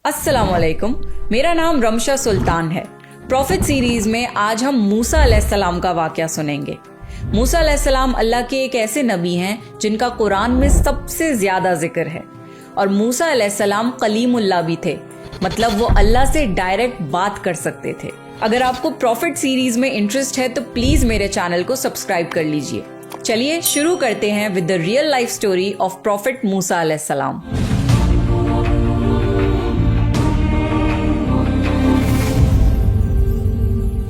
अस्सलाम वालेकुम, मेरा नाम रमशा सुल्तान है। प्रॉफिट सीरीज में आज हम मूसा अलैहिस्सलाम का वाकया सुनेंगे। मूसा अलैहिस्सलाम अल्लाह के एक ऐसे नबी हैं जिनका कुरान में सबसे ज्यादा जिक्र है। और मूसा अलैहिस्सलाम कलीमुल्लाह भी थे, मतलब वो अल्लाह से डायरेक्ट बात कर सकते थे। अगर आपको प्रॉफिट सीरीज में इंटरेस्ट है तो प्लीज मेरे चैनल को सब्सक्राइब कर लीजिए। चलिए शुरू करते हैं with the real life story of prophet Musa अलैहिस्सलाम।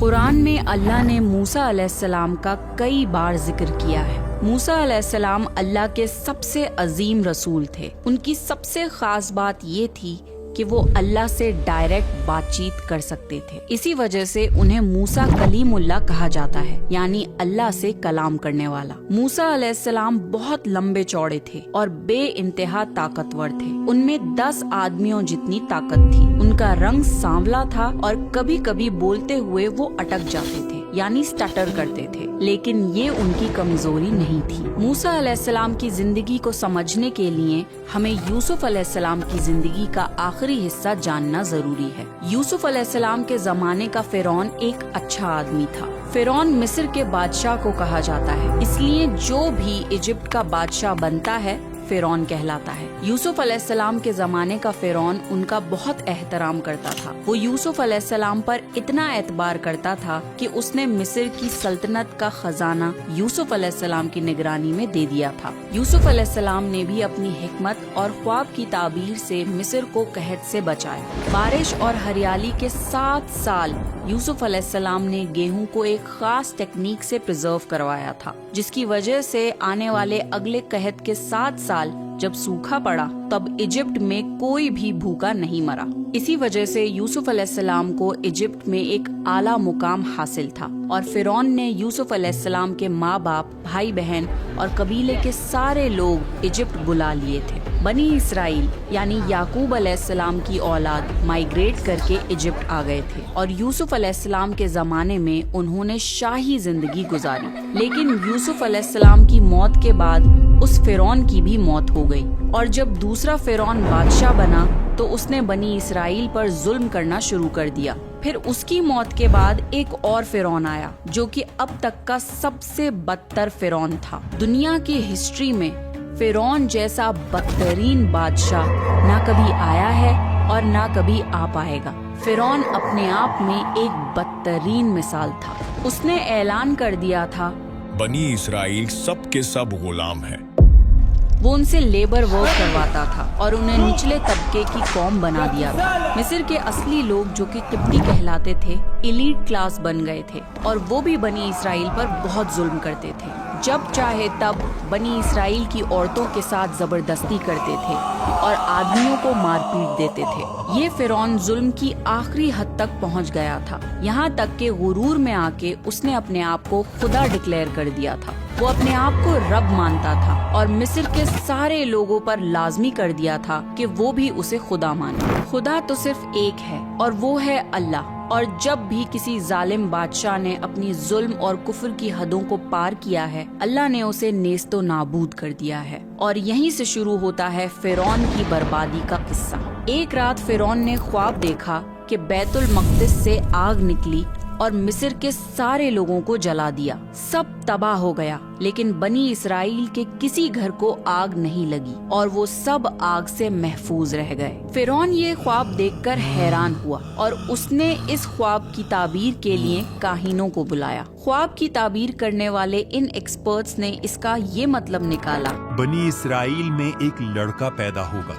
कुरान में अल्लाह ने मूसा अलैहिस्सलाम का कई बार जिक्र किया है। मूसा अलैहिस्सलाम अल्लाह के सबसे अजीम रसूल थे। उनकी सबसे खास बात ये थी कि वो अल्लाह से डायरेक्ट बातचीत कर सकते थे। इसी वजह से उन्हें मूसा कलीमुल्लाह कहा जाता है, यानी अल्लाह से कलाम करने वाला। मूसा अलैहिस्सलाम बहुत लंबे चौड़े थे और बेइंतहा ताकतवर थे। उनमें 10 आदमियों जितनी ताकत थी। उनका रंग सांवला था और कभी कभी बोलते हुए वो अटक जाते थे, यानी स्टटर करते थे, लेकिन ये उनकी कमजोरी नहीं थी। मूसा अलैहिस्सलाम की जिंदगी को समझने के लिए हमें यूसुफ अलैहिस्सलाम की जिंदगी का आखिरी हिस्सा जानना जरूरी है। यूसुफ अलैहिस्सलाम के जमाने का फिरौन एक अच्छा आदमी था। फिरौन मिस्र के बादशाह को कहा जाता है, इसलिए जो भी इजिप्ट का बादशाह बनता है फिरौन कहलाता है। यूसुफ अलैहिस्सलाम के जमाने का फिरौन उनका बहुत एहतराम करता था। वो यूसुफ अलैहिस्सलाम पर इतना एतबार करता था कि उसने मिस्र की सल्तनत का खजाना यूसुफ अलैहिस्सलाम की निगरानी में दे दिया था। यूसुफ अलैहिस्सलाम ने भी अपनी हिकमत और ख्वाब की ताबीर से मिस्र को कहत से बचाया। बारिश और हरियाली के 7 साल यूसुफ अलैहिस्सलाम ने गेहूं को एक खास टेक्निक से प्रिजर्व करवाया था, जिसकी वजह से आने वाले अगले कहत के 7 साल जब सूखा पड़ा तब इजिप्ट में कोई भी भूखा नहीं मरा। इसी वजह से यूसुफ अलैहिस्सलाम को इजिप्ट में एक आला मुकाम हासिल था और फिरौन ने यूसुफ अलैहिस्सलाम के माँ बाप, भाई बहन और कबीले के सारे लोग इजिप्ट बुला लिए थे। बनी इसराइल यानी याकूब अलैहिस्सलाम की औलाद माइग्रेट करके इजिप्ट आ गए थे और यूसुफ अलैहिस्सलाम के जमाने में उन्होंने शाही जिंदगी गुजारी। लेकिन यूसुफ अलैहिस्सलाम की मौत के बाद उस फिरौन की भी मौत हो गई और जब दूसरा फिरौन बादशाह बना तो उसने बनी इसराइल पर जुल्म करना शुरू कर दिया। फिर उसकी मौत के बाद एक और फिरौन आया जो कि अब तक का सबसे बदतर फिरौन था। दुनिया की हिस्ट्री में फिरौन जैसा बदतरीन बादशाह ना कभी आया है और ना कभी आ पाएगा। फिरौन अपने आप में एक बदतरीन मिसाल था। उसने ऐलान कर दिया था, बनी इसराइल सब के सब गुलाम हैं। वो उनसे लेबर वर्क करवाता था और उन्हें निचले तबके की कौम बना दिया था। मिस्र के असली लोग जो कि किप्टी कहलाते थे, एलीट क्लास बन गए थे और वो भी बनी इसराइल पर बहुत जुल्म करते थे। जब चाहे तब बनी इसराइल की औरतों के साथ जबरदस्ती करते थे और आदमियों को मारपीट देते थे। ये फिरौन जुल्म की आखिरी हद तक पहुंच गया था, यहाँ तक के गुरूर में आके उसने अपने आप को खुदा डिक्लेयर कर दिया था। वो अपने आप को रब मानता था और मिस्र के सारे लोगों पर लाजमी कर दिया था कि वो भी उसे खुदा माने। खुदा तो सिर्फ एक है और वो है अल्लाह। और जब भी किसी जालिम बादशाह ने अपनी जुल्म और कुफ्र की हदों को पार किया है, अल्लाह ने उसे नेस्तो नाबूद कर दिया है। और यहीं से शुरू होता है फिरौन की बर्बादी का किस्सा। एक रात फिरौन ने ख्वाब देखा कि बैतुल मक़दिस से आग निकली और मिस्र के सारे लोगों को जला दिया। सब तबाह हो गया, लेकिन बनी इसराइल के किसी घर को आग नहीं लगी और वो सब आग से महफूज रह गए। फिरौन ये ख्वाब देखकर हैरान हुआ और उसने इस ख्वाब की ताबीर के लिए काहिनों को बुलाया। ख्वाब की ताबीर करने वाले इन एक्सपर्ट्स ने इसका ये मतलब निकाला, बनी इसराइल में एक लड़का पैदा होगा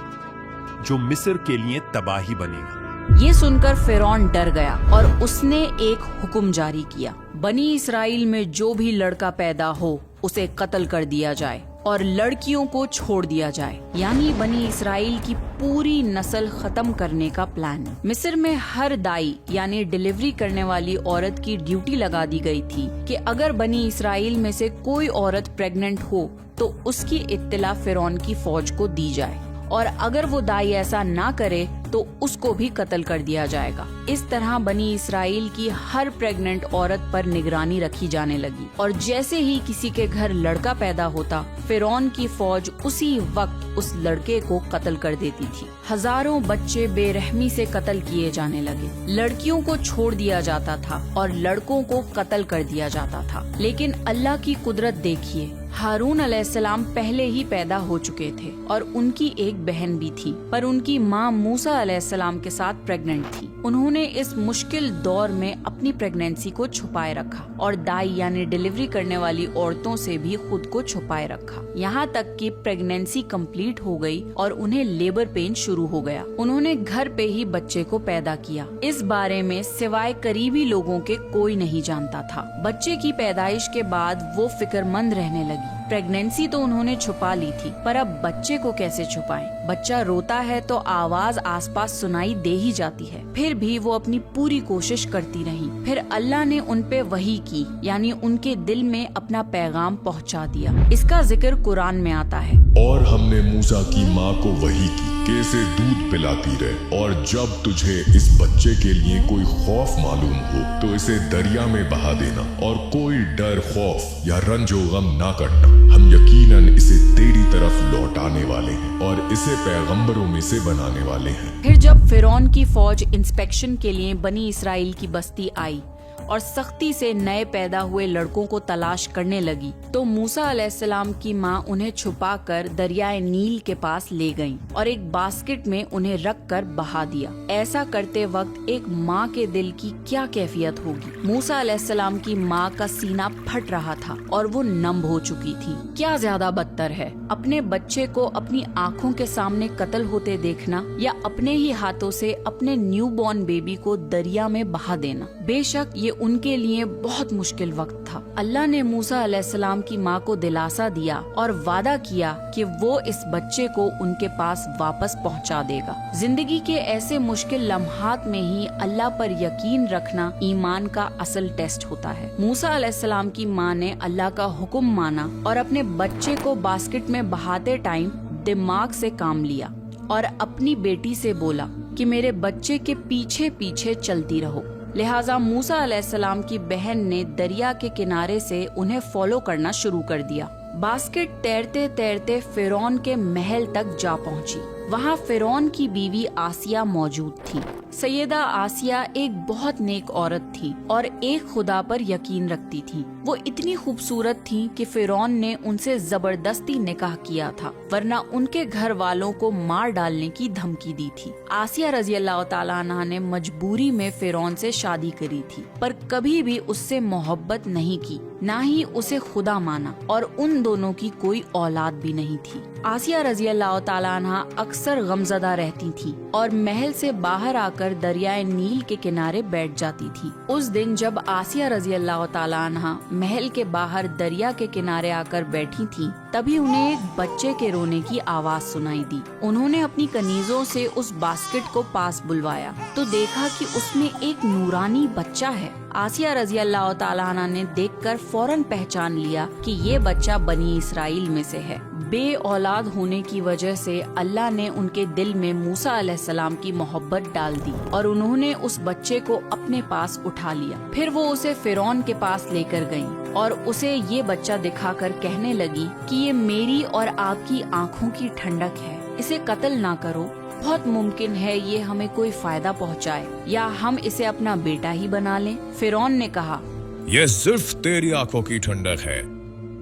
जो मिस्र के लिए तबाही बनेगा। ये सुनकर फिरौन डर गया और उसने एक हुक्म जारी किया, बनी इसराइल में जो भी लड़का पैदा हो उसे कत्ल कर दिया जाए और लड़कियों को छोड़ दिया जाए, यानी बनी इसराइल की पूरी नस्ल खत्म करने का प्लान। मिस्र में हर दाई यानी डिलीवरी करने वाली औरत की ड्यूटी लगा दी गई थी कि अगर बनी इसराइल में से कोई औरत प्रेग्नेंट हो तो उसकी इत्तला फिरौन की फौज को दी जाए اور اگر وہ دائی ایسا نہ کرے تو اس کو بھی قتل کر دیا جائے گا۔ اس طرح بنی اسرائیل کی ہر پریگننٹ عورت پر نگرانی رکھی جانے لگی، اور جیسے ہی کسی کے گھر لڑکا پیدا ہوتا، فرعون کی فوج اسی وقت اس لڑکے کو قتل کر دیتی تھی۔ ہزاروں بچے بے رحمی سے قتل کیے جانے لگے، لڑکیوں کو چھوڑ دیا جاتا تھا اور لڑکوں کو قتل کر دیا جاتا تھا۔ لیکن اللہ کی قدرت دیکھیے، ہارون علیہ السلام پہلے ہی پیدا ہو چکے تھے اور ان کی ایک بہن بھی تھی، پر ان کی ماں موسیٰ علیہ السلام کے ساتھ پریگننٹ تھی۔ انہوں نے اس مشکل دور میں اپنی پریگنینسی کو چھپائے رکھا اور دائی یعنی ڈیلیوری کرنے والی عورتوں سے بھی خود کو چھپائے رکھا، یہاں تک کہ پریگنینسی کمپلیٹ ہو گئی اور انہیں لیبر پین شروع ہو گیا۔ انہوں نے گھر پہ ہی بچے کو پیدا کیا، اس بارے میں سوائے قریبی لوگوں کے کوئی نہیں جانتا تھا۔ بچے کی پیدائش کے بعد وہ فکر مند رہنے لگی۔ پریگنینسی تو انہوں نے چھپا لی تھی، پر اب بچے کو کیسے چھپائیں؟ بچہ روتا ہے تو آواز آس پاس سنائی دے ہی جاتی ہے، پھر بھی وہ اپنی پوری کوشش کرتی رہی۔ پھر اللہ نے ان پہ وحی کی، یعنی ان کے دل میں اپنا پیغام پہنچا دیا۔ اس کا ذکر قرآن میں آتا ہے، اور ہم نے موسیٰ کی ماں کو وحی کی کہ اسے دودھ پلاتی رہے، اور جب تجھے اس بچے کے لیے کوئی خوف معلوم ہو تو اسے دریا میں بہا دینا، اور کوئی ڈر، خوف یا رنج و غم نہ کرنا، ہم یقیناً اسے تیری طرف لوٹانے والے ہیں اور اسے پیغمبروں میں سے بنانے والے ہیں۔ پھر جب فرعون کی فوج انسپیکشن کے لیے بنی اسرائیل کی بستی آئی اور سختی سے نئے پیدا ہوئے لڑکوں کو تلاش کرنے لگی، تو موسیٰ علیہ السلام کی ماں انہیں چھپا کر دریائے نیل کے پاس لے گئیں اور ایک باسکٹ میں انہیں رکھ کر بہا دیا۔ ایسا کرتے وقت ایک ماں کے دل کی کیا کیفیت ہوگی؟ موسیٰ علیہ السلام کی ماں کا سینہ پھٹ رہا تھا اور وہ نم ہو چکی تھی۔ کیا زیادہ بدتر ہے، اپنے بچے کو اپنی آنکھوں کے سامنے قتل ہوتے دیکھنا یا اپنے ہی ہاتھوں سے اپنے نیو بورن بیبی کو دریا میں بہا دینا؟ بے شک یہ ان کے لیے بہت مشکل وقت تھا۔ اللہ نے موسیٰ علیہ السلام کی ماں کو دلاسا دیا اور وعدہ کیا کہ وہ اس بچے کو ان کے پاس واپس پہنچا دے گا۔ زندگی کے ایسے مشکل لمحات میں ہی اللہ پر یقین رکھنا ایمان کا اصل ٹیسٹ ہوتا ہے۔ موسیٰ علیہ السلام کی ماں نے اللہ کا حکم مانا اور اپنے بچے کو باسکٹ میں بہاتے ٹائم دماغ سے کام لیا اور اپنی بیٹی سے بولا کہ میرے بچے کے پیچھے پیچھے چلتی رہو۔ لہٰذا موسیٰ علیہ السلام کی بہن نے دریا کے کنارے سے انہیں فالو کرنا شروع کر دیا۔ باسکٹ تیرتے تیرتے فرعون کے محل تک جا پہنچی۔ وہاں فرعون کی بیوی آسیہ موجود تھی۔ سیدہ آسیہ ایک بہت نیک عورت تھی اور ایک خدا پر یقین رکھتی تھی۔ وہ اتنی خوبصورت تھی کہ فرعون نے ان سے زبردستی نکاح کیا تھا، ورنہ ان کے گھر والوں کو مار ڈالنے کی دھمکی دی تھی۔ آسیہ رضی اللہ تعالیٰ عنہا نے مجبوری میں فرعون سے شادی کری تھی، پر کبھی بھی اس سے محبت نہیں کی، نہ ہی اسے خدا مانا، اور ان دونوں کی کوئی اولاد بھی نہیں تھی۔ آسیہ رضی اللہ تعالیٰ عنہا اکثر غمزدہ رہتی تھی اور محل سے باہر آ کر دریائے نیل کے کنارے بیٹھ جاتی تھی۔ اس دن جب آسیہ رضی اللہ تعالیٰ عنہا محل کے باہر دریا کے کنارے آ کر بیٹھی تھی، تبھی انہیں ایک بچے کے رونے کی آواز سنائی دی۔ انہوں نے اپنی کنیزوں سے اس باسکٹ کو پاس بلوایا تو دیکھا کہ اس میں ایک نورانی بچہ ہے۔ آسیہ رضی اللہ تعالیٰ عنہ نے دیکھ کر فوراً پہچان لیا کہ یہ بچہ بنی اسرائیل میں سے ہے۔ بے اولاد ہونے کی وجہ سے اللہ نے ان کے دل میں موسیٰ علیہ السلام کی محبت ڈال دی اور انہوں نے اس بچے کو اپنے پاس اٹھا لیا۔ پھر وہ اسے فرعون کے پاس لے کر گئیں اور اسے یہ بچہ دکھا کر کہنے لگی کہ یہ میری اور آپ کی آنکھوں کی ٹھنڈک ہے، اسے قتل نہ کرو، بہت ممکن ہے یہ ہمیں کوئی فائدہ پہنچائے، یا ہم اسے اپنا بیٹا ہی بنا لیں۔ فرعون نے کہا، یہ صرف تیری آنکھوں کی ٹھنڈک ہے،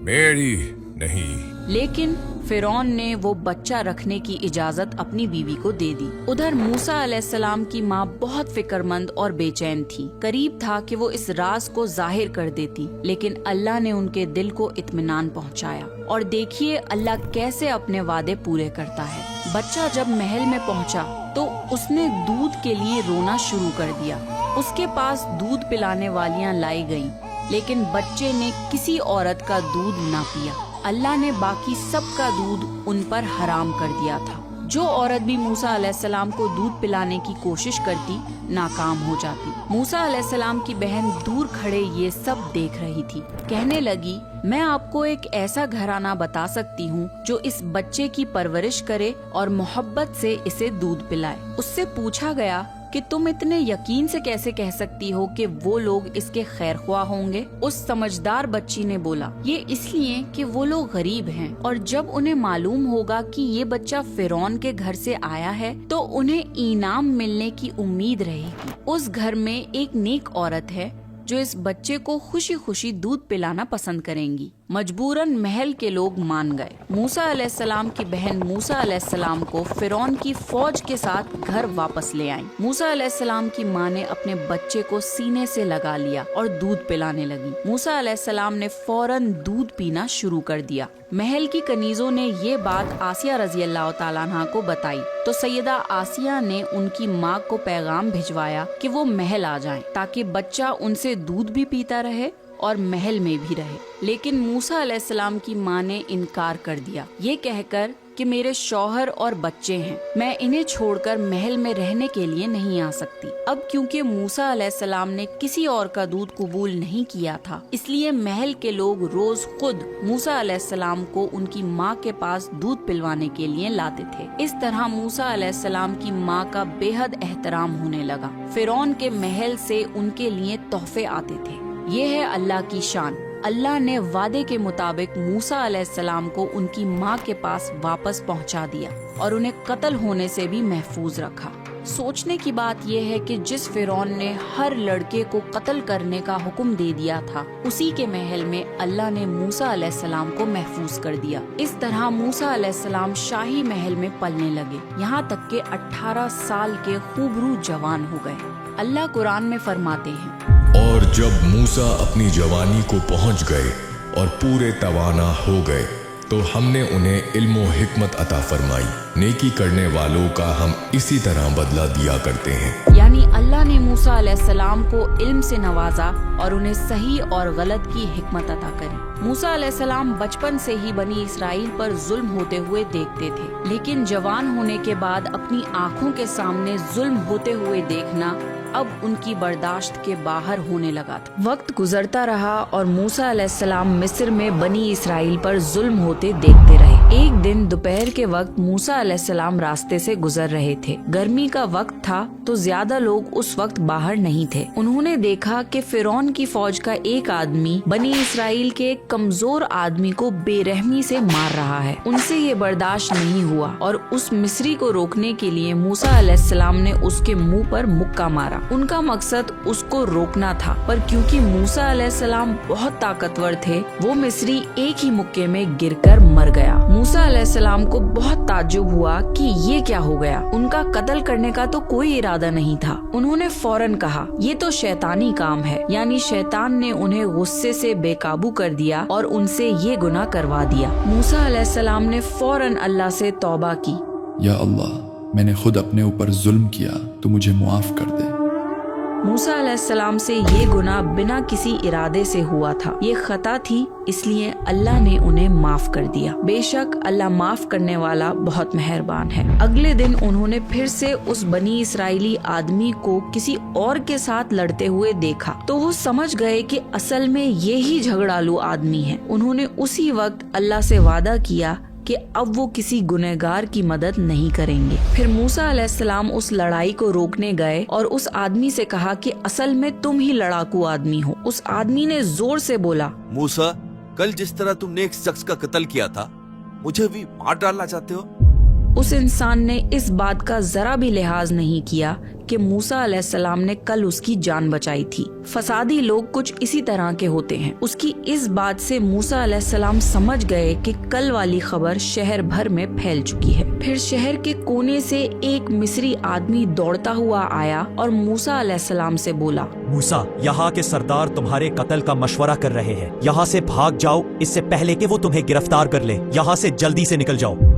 میری نہیں۔ لیکن فرعون نے وہ بچہ رکھنے کی اجازت اپنی بیوی کو دے دی۔ ادھر موسیٰ علیہ السلام کی ماں بہت فکر مند اور بے چین تھی، قریب تھا کہ وہ اس راز کو ظاہر کر دیتی، لیکن اللہ نے ان کے دل کو اطمینان پہنچایا، اور دیکھیے اللہ کیسے اپنے وعدے پورے کرتا ہے۔ بچہ جب محل میں پہنچا تو اس نے دودھ کے لیے رونا شروع کر دیا۔ اس کے پاس دودھ پلانے والیاں لائی گئیں، لیکن بچے نے کسی عورت کا دودھ نہ پیا۔ اللہ نے باقی سب کا دودھ ان پر حرام کر دیا تھا۔ जो औरत भी मूसा अलैहिस्सलाम को दूध पिलाने की कोशिश करती नाकाम हो जाती। मूसा अलैहिस्सलाम की बहन दूर खड़े ये सब देख रही थी। कहने लगी, मैं आपको एक ऐसा घराना बता सकती हूँ जो इस बच्चे की परवरिश करे और मोहब्बत से इसे दूध पिलाए। उससे पूछा गया कि तुम इतने यकीन से कैसे कह सकती हो कि वो लोग इसके खैरख्वाह होंगे? उस समझदार बच्ची ने बोला, ये इसलिए कि वो लोग गरीब हैं और जब उन्हें मालूम होगा कि ये बच्चा फिरौन के घर से आया है तो उन्हें इनाम मिलने की उम्मीद रहेगी। उस घर में एक नेक औरत है जो इस बच्चे को खुशी खुशी दूध पिलाना पसंद करेंगी। मजबूरन महल के लोग मान गए। मूसा अलैहिस्सलाम की बहन मूसा अलैहिस्सलाम को फिरौन की फौज के साथ घर वापस ले आई। मूसा अलैहिस्सलाम की माँ ने अपने बच्चे को सीने से लगा लिया और दूध पिलाने लगी। मूसा अलैहिस्सलाम ने फौरन दूध पीना शुरू कर दिया। महल की कनीजों ने ये बात आसिया रज़ी अल्लाह तआला अन्हा को बताई तो सैयदा आसिया ने उनकी माँ को पैगाम भिजवाया कि वो महल आ जाएं ताकि बच्चा उनसे दूध भी पीता रहे और महल में भी रहे। लेकिन मूसा अलैहिस्सलाम की माँ ने इनकार कर दिया, ये कहकर कि मेरे शौहर और बच्चे हैं, मैं इन्हें छोड़कर महल में रहने के लिए नहीं आ सकती। अब क्योंकि मूसा अलैहिस्सलाम ने किसी और का दूध कबूल नहीं किया था, इसलिए महल के लोग रोज खुद मूसा अलैहिस्सलाम को उनकी माँ के पास दूध पिलवाने के लिए लाते थे। इस तरह मूसा अलैहिस्सलाम की माँ का बेहद एहतराम होने लगा। फिरौन के महल से उनके लिए तोहफे आते थे। ये है अल्लाह की शान। अल्लाह ने वादे के मुताबिक मूसा अलैहिस्सलाम को उनकी माँ के पास वापस पहुँचा दिया और उन्हें कत्ल होने से भी महफूज रखा। सोचने की बात यह है कि जिस फिरौन ने हर लड़के को कत्ल करने का हुक्म दे दिया था, उसी के महल में अल्लाह ने मूसा अलैहिस्सलाम को महफूज कर दिया। इस तरह मूसा अलैहिस्सलाम शाही महल में पलने लगे, यहाँ तक कि 18 साल के खूबरू जवान हो गए। अल्लाह कुरान में फरमाते हैं, और जब मूसा अपनी जवानी को पहुंच गए और पूरे तवाना हो गए तो हमने उन्हें इल्म व हिकमत अता फरमाई। नेकी करने वालों का हम इसी तरह बदला दिया करते हैं। यानी अल्लाह ने मूसा अलैहिस्सलाम को इल्म से नवाजा और उन्हें सही और गलत की हिकमत अता करी। मूसा अलैहिस्सलाम बचपन से ही बनी इसराइल पर जुल्म होते हुए देखते थे, लेकिन जवान होने के बाद अपनी आँखों के सामने जुल्म होते हुए देखना अब उनकी बर्दाश्त के बाहर होने लगा था। वक्त गुजरता रहा और मूसा अलैहिस्सलाम मिस्र में बनी इसराइल पर जुल्म होते देखते रहे। एक दिन दोपहर के वक्त मूसा अलैहिस्सलाम रास्ते से गुजर रहे थे। गर्मी का वक्त था तो ज्यादा लोग उस वक्त बाहर नहीं थे। उन्होंने देखा कि फिरौन की फौज का एक आदमी बनी इसराइल के एक कमजोर आदमी को बेरहमी से मार रहा है। उनसे ये बर्दाश्त नहीं हुआ और उस मिस्री को रोकने के लिए मूसा अलैहिस्सलाम ने उसके मुंह पर मुक्का मारा। उनका मकसद उसको रोकना था, पर क्योंकि मूसा अलैहिस्सलाम बहुत ताकतवर थे, वो मिस्री एक ही मुक्के में गिरकर मर गया। मूसा अलैहिस्सलाम को बहुत ताज्जुब हुआ कि ये क्या हो गया। उनका कत्ल करने का तो कोई इरादा नहीं था। उन्होंने फौरन कहा, ये तो शैतानी काम है, यानी शैतान ने उन्हें गुस्से से बेकाबू कर दिया और उनसे ये गुनाह करवा दिया। मूसा अलैहिस्सलाम ने फौरन अल्लाह से तौबा की, या अल्लाह, मैंने खुद अपने ऊपर जुल्म किया, तो मुझे मुआफ कर दे। मूसा अलैहिस्सलाम से ये गुनाह बिना किसी इरादे से हुआ था, ये खता थी, इसलिए अल्लाह ने उन्हें माफ कर दिया। बेशक अल्लाह माफ करने वाला बहुत मेहरबान है। अगले दिन उन्होंने फिर से उस बनी इसराइली आदमी को किसी और के साथ लड़ते हुए देखा तो वो समझ गए कि असल में ये ही झगड़ालू आदमी है। उन्होंने उसी वक्त अल्लाह से वादा किया कि अब वो किसी गुनहगार की मदद नहीं करेंगे। फिर मूसा अलैहिस्सलाम उस लड़ाई को रोकने गए और उस आदमी से कहा कि असल में तुम ही लड़ाकू आदमी हो। उस आदमी ने जोर से बोला, मूसा, कल जिस तरह तुमने एक शख्स का कत्ल किया था, मुझे भी मार डालना चाहते हो? उस इंसान ने इस बात का जरा भी लिहाज नहीं किया कि मूसा अलैहिस्सलाम ने कल उसकी जान बचाई थी। फसादी लोग कुछ इसी तरह के होते हैं। उसकी इस बात से मूसा अलैहिस्सलाम समझ गए कि कल वाली खबर शहर भर में फैल चुकी है। फिर शहर के कोने से एक मिस्री आदमी दौड़ता हुआ आया और मूसा अलैहिस्सलाम से बोला, मूसा, यहाँ के सरदार तुम्हारे कत्ल का मशवरा कर रहे हैं। यहाँ से भाग जाओ इससे पहले कि वो तुम्हें गिरफ्तार कर ले। यहाँ से जल्दी से निकल जाओ।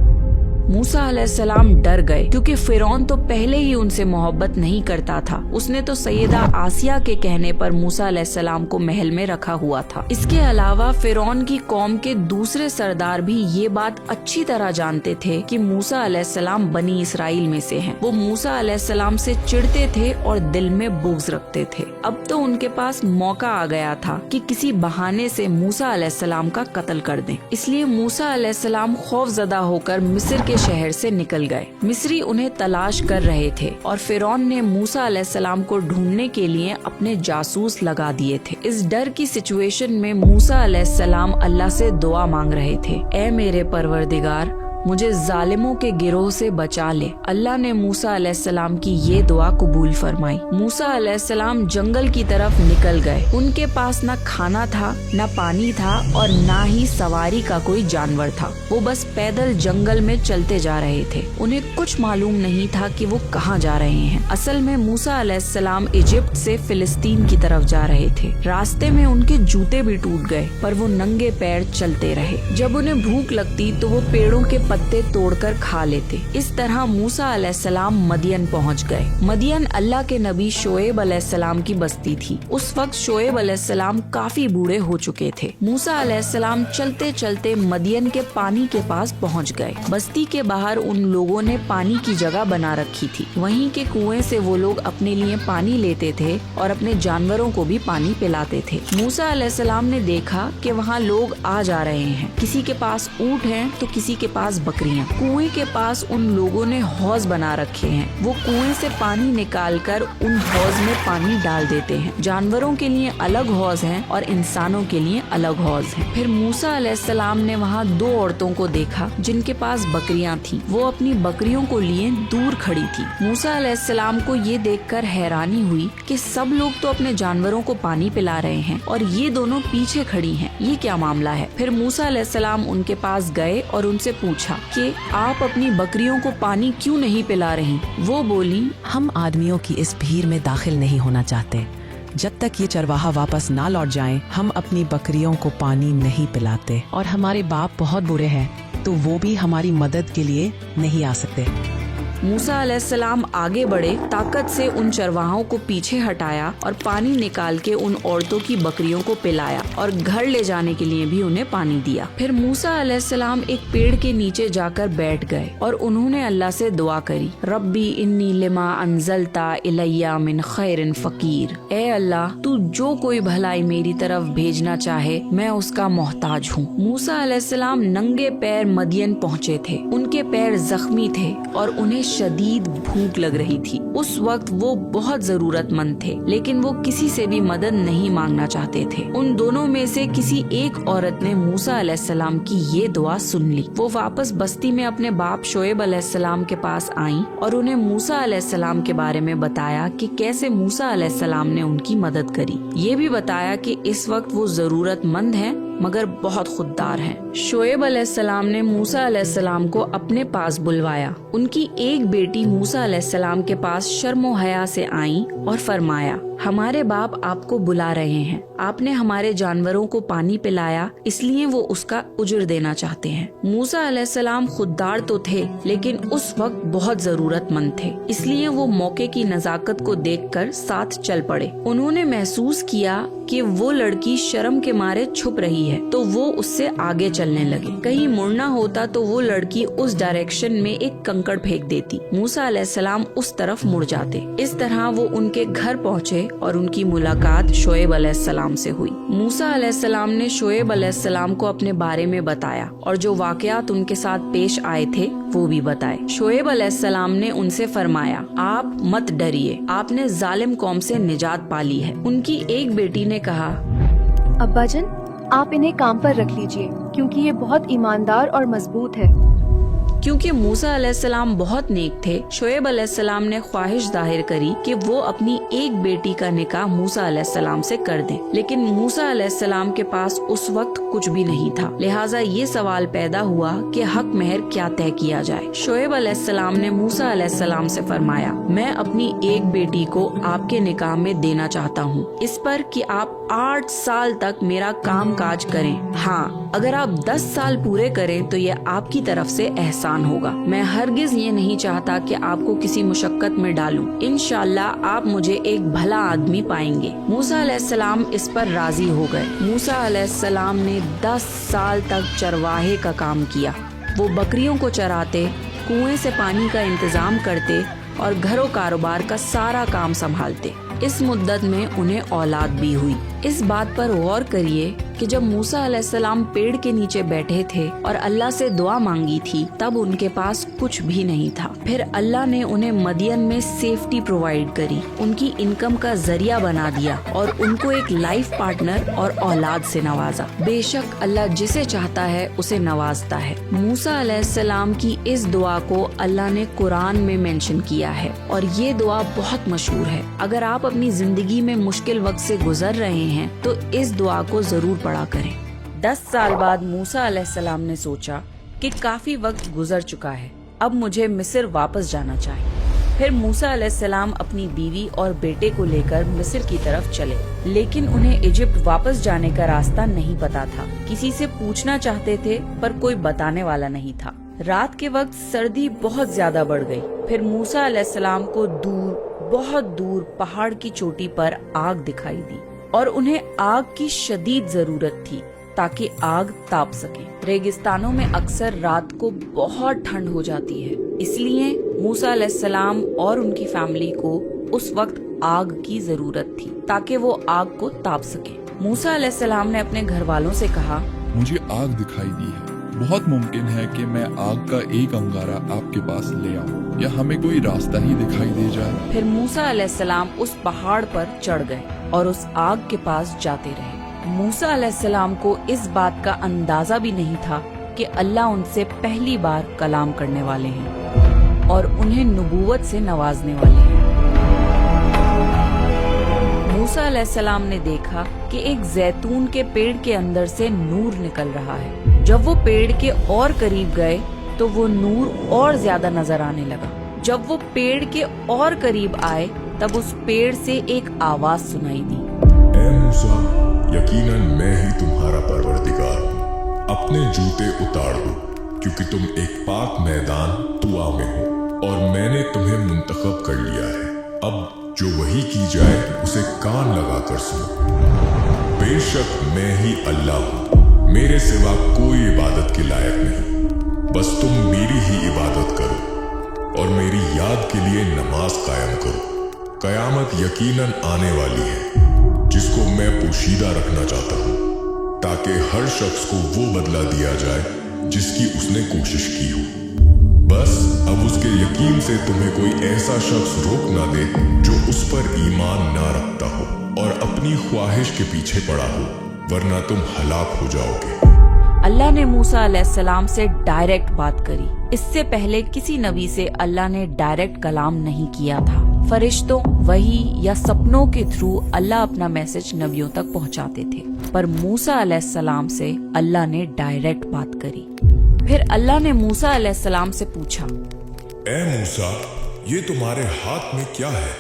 मूसा अलैहिस्सलाम डर गए क्योंकि फिरौन तो पहले ही उनसे मोहब्बत नहीं करता था। उसने तो सैयदा आसिया के कहने पर मूसा अलैहिस्सलाम को महल में रखा हुआ था। इसके अलावा फिरौन की कौम के दूसरे सरदार भी ये बात अच्छी तरह जानते थे कि मूसा अलैहिस्सलाम बनी इसराइल में से हैं। वो मूसा अलैहिस्सलाम से चिढ़ते थे और दिल में बुग़्ज़ रखते थे। अब तो उनके पास मौका आ गया था कि किसी बहाने से मूसा अलैहिस्सलाम का कत्ल कर दें। इसलिए मूसा अलैहिस्सलाम खौफजदा होकर मिस्र के शहर से निकल गए। मिस्री उन्हें तलाश कर रहे थे और फिरौन ने मूसा अलैहिस्सलाम को ढूंढने के लिए अपने जासूस लगा दिए थे। इस डर की सिचुएशन में मूसा अलैहिस्सलाम अल्लाह से दुआ मांग रहे थे, ऐ मेरे परवरदिगार, मुझे जालिमों के गिरोह से बचा ले। अल्लाह ने मूसा अलैहिस्सलाम की ये दुआ कबूल फरमाई। मूसा अलैहिस्सलाम जंगल की तरफ निकल गए। उनके पास न खाना था, न पानी था और न ही सवारी का कोई जानवर था। वो बस पैदल जंगल में चलते जा रहे थे। उन्हें कुछ मालूम नहीं था कि वो कहाँ जा रहे हैं। असल में मूसा अलैहिस्सलाम इजिप्ट से फिलिस्तीन की तरफ जा रहे थे। रास्ते में उनके जूते भी टूट गए पर वो नंगे पैर चलते रहे। जब उन्हें भूख लगती तो वो पेड़ों के पत्ते तोड़कर खा लेते। इस तरह मूसा अलैहिस्सलाम मदियन पहुंच गए। मदियन अल्लाह के नबी शोएब अलैहिस्सलाम की बस्ती थी। उस वक्त शोएब अलैहिस्सलाम काफी बूढ़े हो चुके थे। मूसा अलैहिस्सलाम चलते चलते मदियन के पानी के पास पहुंच गए। बस्ती के बाहर उन लोगों ने पानी की जगह बना रखी थी। वहीं के कुएं से वो लोग अपने लिए पानी लेते थे और अपने जानवरों को भी पानी पिलाते थे। मूसा अलैहिस्सलाम ने देखा कि वहाँ लोग आ जा रहे हैं। किसी के पास ऊँट हैं तो किसी के पास बकरियां। कुएं के पास उन लोगों ने हौज बना रखे हैं। वो कुएं से पानी निकालकर उन हौज में पानी डाल देते हैं। जानवरों के लिए अलग हौज हैं और इंसानों के लिए अलग हौज हैं। फिर मूसा अलैहिस्सलाम ने वहाँ 2 औरतों को देखा जिनके पास बकरियां थीं। वो अपनी बकरियों को लिए दूर खड़ी थी। मूसा अलैहिस्सलाम को ये देखकर हैरानी हुई कि सब लोग तो अपने जानवरों को पानी पिला रहे हैं और ये दोनों पीछे खड़ी हैं। ये क्या मामला है? फिर मूसा अलैहिस्सलाम उनके पास गए और उनसे पूछा कि आप अपनी बकरियों को पानी क्यों नहीं पिला रही? वो बोली, हम आदमियों की इस भीड़ में दाखिल नहीं होना चाहते। जब तक ये चरवाहा वापस ना लौट जाएं, हम अपनी बकरियों को पानी नहीं पिलाते। और हमारे बाप बहुत बुरे हैं तो वो भी हमारी मदद के लिए नहीं आ सकते। मूसा अलैहिस्सलाम आगे बढ़े, ताकत से उन चरवाहों को पीछे हटाया और पानी निकाल के उन औरतों की बकरियों को पिलाया और घर ले जाने के लिए भी उन्हें पानी दिया। फिर मूसा अलैहिस्सलाम एक पेड़ के नीचे जाकर बैठ गए और उन्होंने अल्लाह से दुआ करी, रब्बी इन्नी लिमा अंजलता इलैया मिन खैरिन फकीर। ए अल्लाह, तू जो कोई भलाई मेरी तरफ भेजना चाहे मैं उसका मोहताज हूँ। मूसा अलैहिस्सलाम नंगे पैर मदियन पहुँचे थे। उनके पैर जख्मी थे और उन्हें शदीद भूख लग रही थी। उस वक्त वो बहुत जरूरतमंद थे लेकिन वो किसी से भी मदद नहीं मांगना चाहते थे। उन दोनों में से किसी एक औरत ने मूसा अलैहिस्सलाम की ये दुआ सुन ली। वो वापस बस्ती में अपने बाप शोएब अलैहिस्सलाम के पास आईं और उन्हें मूसा अलैहिस्सलाम के बारे में बताया कि कैसे मूसा अलैहिस्सलाम ने उनकी मदद करी। ये भी बताया कि इस वक्त वो जरूरतमंद हैं मगर बहुत खुददार हैं। शोएब अलैहिस्सलाम ने मूसा अलैहिस्सलाम को अपने पास बुलवाया। उनकी एक बेटी मूसा अलैहिस्सलाम के पास शर्मो हया से आई और फरमाया, हमारे बाप आपको बुला रहे हैं। आपने हमारे जानवरों को पानी पिलाया इसलिए वो उसका उजर देना चाहते हैं। मूसा अलैहिस्सलाम खुददार तो थे लेकिन उस वक्त बहुत जरूरतमंद थे, इसलिए वो मौके की नजाकत को देखकर साथ चल पड़े। उन्होंने महसूस किया कि वो लड़की शर्म के मारे छुप रही है तो वो उससे आगे चलने लगे। कहीं मुड़ना होता तो वो लड़की उस डायरेक्शन में एक कंकड़ फेंक देती। मूसा अलैहिस्सलाम उस तरफ मुड़ जाते। इस तरह वो उनके घर पहुँचे और उनकी मुलाकात शोएब अलैहिस्सलाम से हुई। मूसा अलैहिस्सलाम ने शोएब अलैहिस्सलाम को अपने बारे में बताया और जो वाकयात उनके साथ पेश आए थे वो भी बताए। शोएब अलैहिस्सलाम ने उनसे फरमाया, आप मत डरिए, आपने जालिम कौम से निजात पाली है। उनकी एक बेटी ने कहा, अब्बाजान, आप इन्हें काम पर रख लीजिए क्योंकि ये बहुत ईमानदार और मजबूत है। क्योंकि मूसा अलैहिस्सलाम बहुत नेक थे, शोएब अलैहिस्सलाम ने ख्वाहिश जाहिर करी कि वो अपनी एक बेटी का निकाह मूसा अलैहिस्सलाम से कर दें। लेकिन मूसा अलैहिस्सलाम के पास उस वक्त कुछ भी नहीं था, लिहाजा ये सवाल पैदा हुआ कि हक महर क्या तय किया जाए। शोएब अलैहिस्सलाम ने मूसा अलैहिस्सलाम से फरमाया, मैं अपनी एक बेटी को आपके निकाह में देना चाहता हूँ, इस पर कि आप 8 साल तक मेरा काम काज करें। हाँ, अगर आप 10 साल पूरे करें तो ये आपकी तरफ से एहसान होगा। मैं हरगिज ये नहीं चाहता कि आपको किसी मुशक्कत में डालूं। इंशाअल्लाह आप मुझे एक भला आदमी पाएंगे। मूसा अलैहिस्सलाम इस पर राजी हो गए। मूसा अलैहिस्सलाम ने 10 साल तक चरवाहे का काम किया। वो बकरियों को चराते, कुएं से पानी का इंतजाम करते और घरों कारोबार का सारा काम संभालते। इस मुद्दत में उन्हें औलाद भी हुई। इस बात पर गौर करिए कि जब मूसा अलैहिस्सलाम पेड़ के नीचे बैठे थे और अल्लाह से दुआ मांगी थी, तब उनके पास कुछ भी नहीं था। फिर अल्लाह ने उन्हें मदियन में सेफ्टी प्रोवाइड करी, उनकी इनकम का जरिया बना दिया और उनको एक लाइफ पार्टनर और औलाद से नवाजा। बेशक अल्लाह जिसे चाहता है उसे नवाजता है। मूसा अलैहिस्सलाम की इस दुआ को अल्लाह ने कुरान में मेंशन किया है और ये दुआ बहुत मशहूर है। अगर आप अपनी जिंदगी में मुश्किल वक्त से गुजर रहे हैं तो इस दुआ को जरूर पढ़ा करें। 10 साल बाद मूसा अलैहिस्सलाम ने सोचा कि काफी वक्त गुजर चुका है, अब मुझे मिस्र वापस जाना चाहिए। फिर मूसा अलैहिस्सलाम अपनी बीवी और बेटे को लेकर मिस्र की तरफ चले, लेकिन उन्हें इजिप्ट वापस जाने का रास्ता नहीं पता था। किसी से पूछना चाहते थे पर कोई बताने वाला नहीं था। रात के वक्त सर्दी बहुत ज्यादा बढ़ गई। फिर मूसा अलैहिस्सलाम को बहुत दूर पहाड़ की चोटी पर आग दिखाई दी और उन्हें आग की शदीद जरूरत थी ताकि आग ताप सके। रेगिस्तानों में अक्सर रात को बहुत ठंड हो जाती है, इसलिए मूसा अलैहिस्सलाम और उनकी फैमिली को उस वक्त आग की जरूरत थी ताकि वो आग को ताप सके। मूसा अलैहिस्सलाम ने अपने घर वालों से कहा, मुझे आग दिखाई दी है, बहुत मुमकिन है कि मैं आग का एक अंगारा आपके पास ले आऊं या हमें कोई रास्ता ही दिखाई दे जाए। फिर मूसा अलैहिस्सलाम उस पहाड़ पर चढ़ गए और उस आग के पास जाते रहे। मूसा अलैहिस्सलाम को इस बात का अंदाजा भी नहीं था कि अल्लाह उनसे पहली बार कलाम करने वाले हैं और उन्हें नबूवत से नवाजने वाले हैं। मूसा अलैहिस्सलाम ने देखा कि एक जैतून के पेड़ के अंदर से नूर निकल रहा है। जब वो पेड़ के और करीब गए तो वो नूर और ज्यादा नजर आने लगा। जब वो पेड़ के और करीब आए तब उस पेड़ से एक आवाज सुनाई दी, ऐ मूसा, यकीनन मैं ही तुम्हारा परवरदिगार हूँ। अपने जूते उतार दो क्योंकि तुम एक पाक मैदान तुआ में हो और मैंने तुम्हें मुंतखब कर लिया है। अब जो वही की जाए उसे कान लगा कर सुनो। बेशक मैं ही अल्लाह हूँ, मेरे सिवा कोई इबादत के लायक नहीं। बस तुम मेरी ही इबादत करो और मेरी याद के लिए नमाज कायम करो। कयामत यकीनन आने वाली है जिसको मैं पोशीदा रखना चाहता हूँ, ताकि हर शख्स को वो बदला दिया जाए जिसकी उसने कोशिश की हो। बस अब उसके यकीन से तुम्हें कोई ऐसा शख्स रोक ना दे जो उस पर ईमान ना रखता हो और अपनी ख्वाहिश के पीछे पड़ा हो, वरना तुम हलाक हो जाओगे। अल्लाह ने मूसा अलैहिस्सलाम से डायरेक्ट बात करी। इससे पहले किसी नबी से अल्लाह ने डायरेक्ट कलाम नहीं किया था। फरिश्तों, वही या सपनों के थ्रू अल्लाह अपना मैसेज नबियों तक पहुंचाते थे, पर मूसा अलैहिस्सलाम से अल्लाह ने डायरेक्ट बात करी। फिर अल्लाह ने मूसा अलैहिस्सलाम से पूछा, ऐ मूसा, ये तुम्हारे हाथ में क्या है?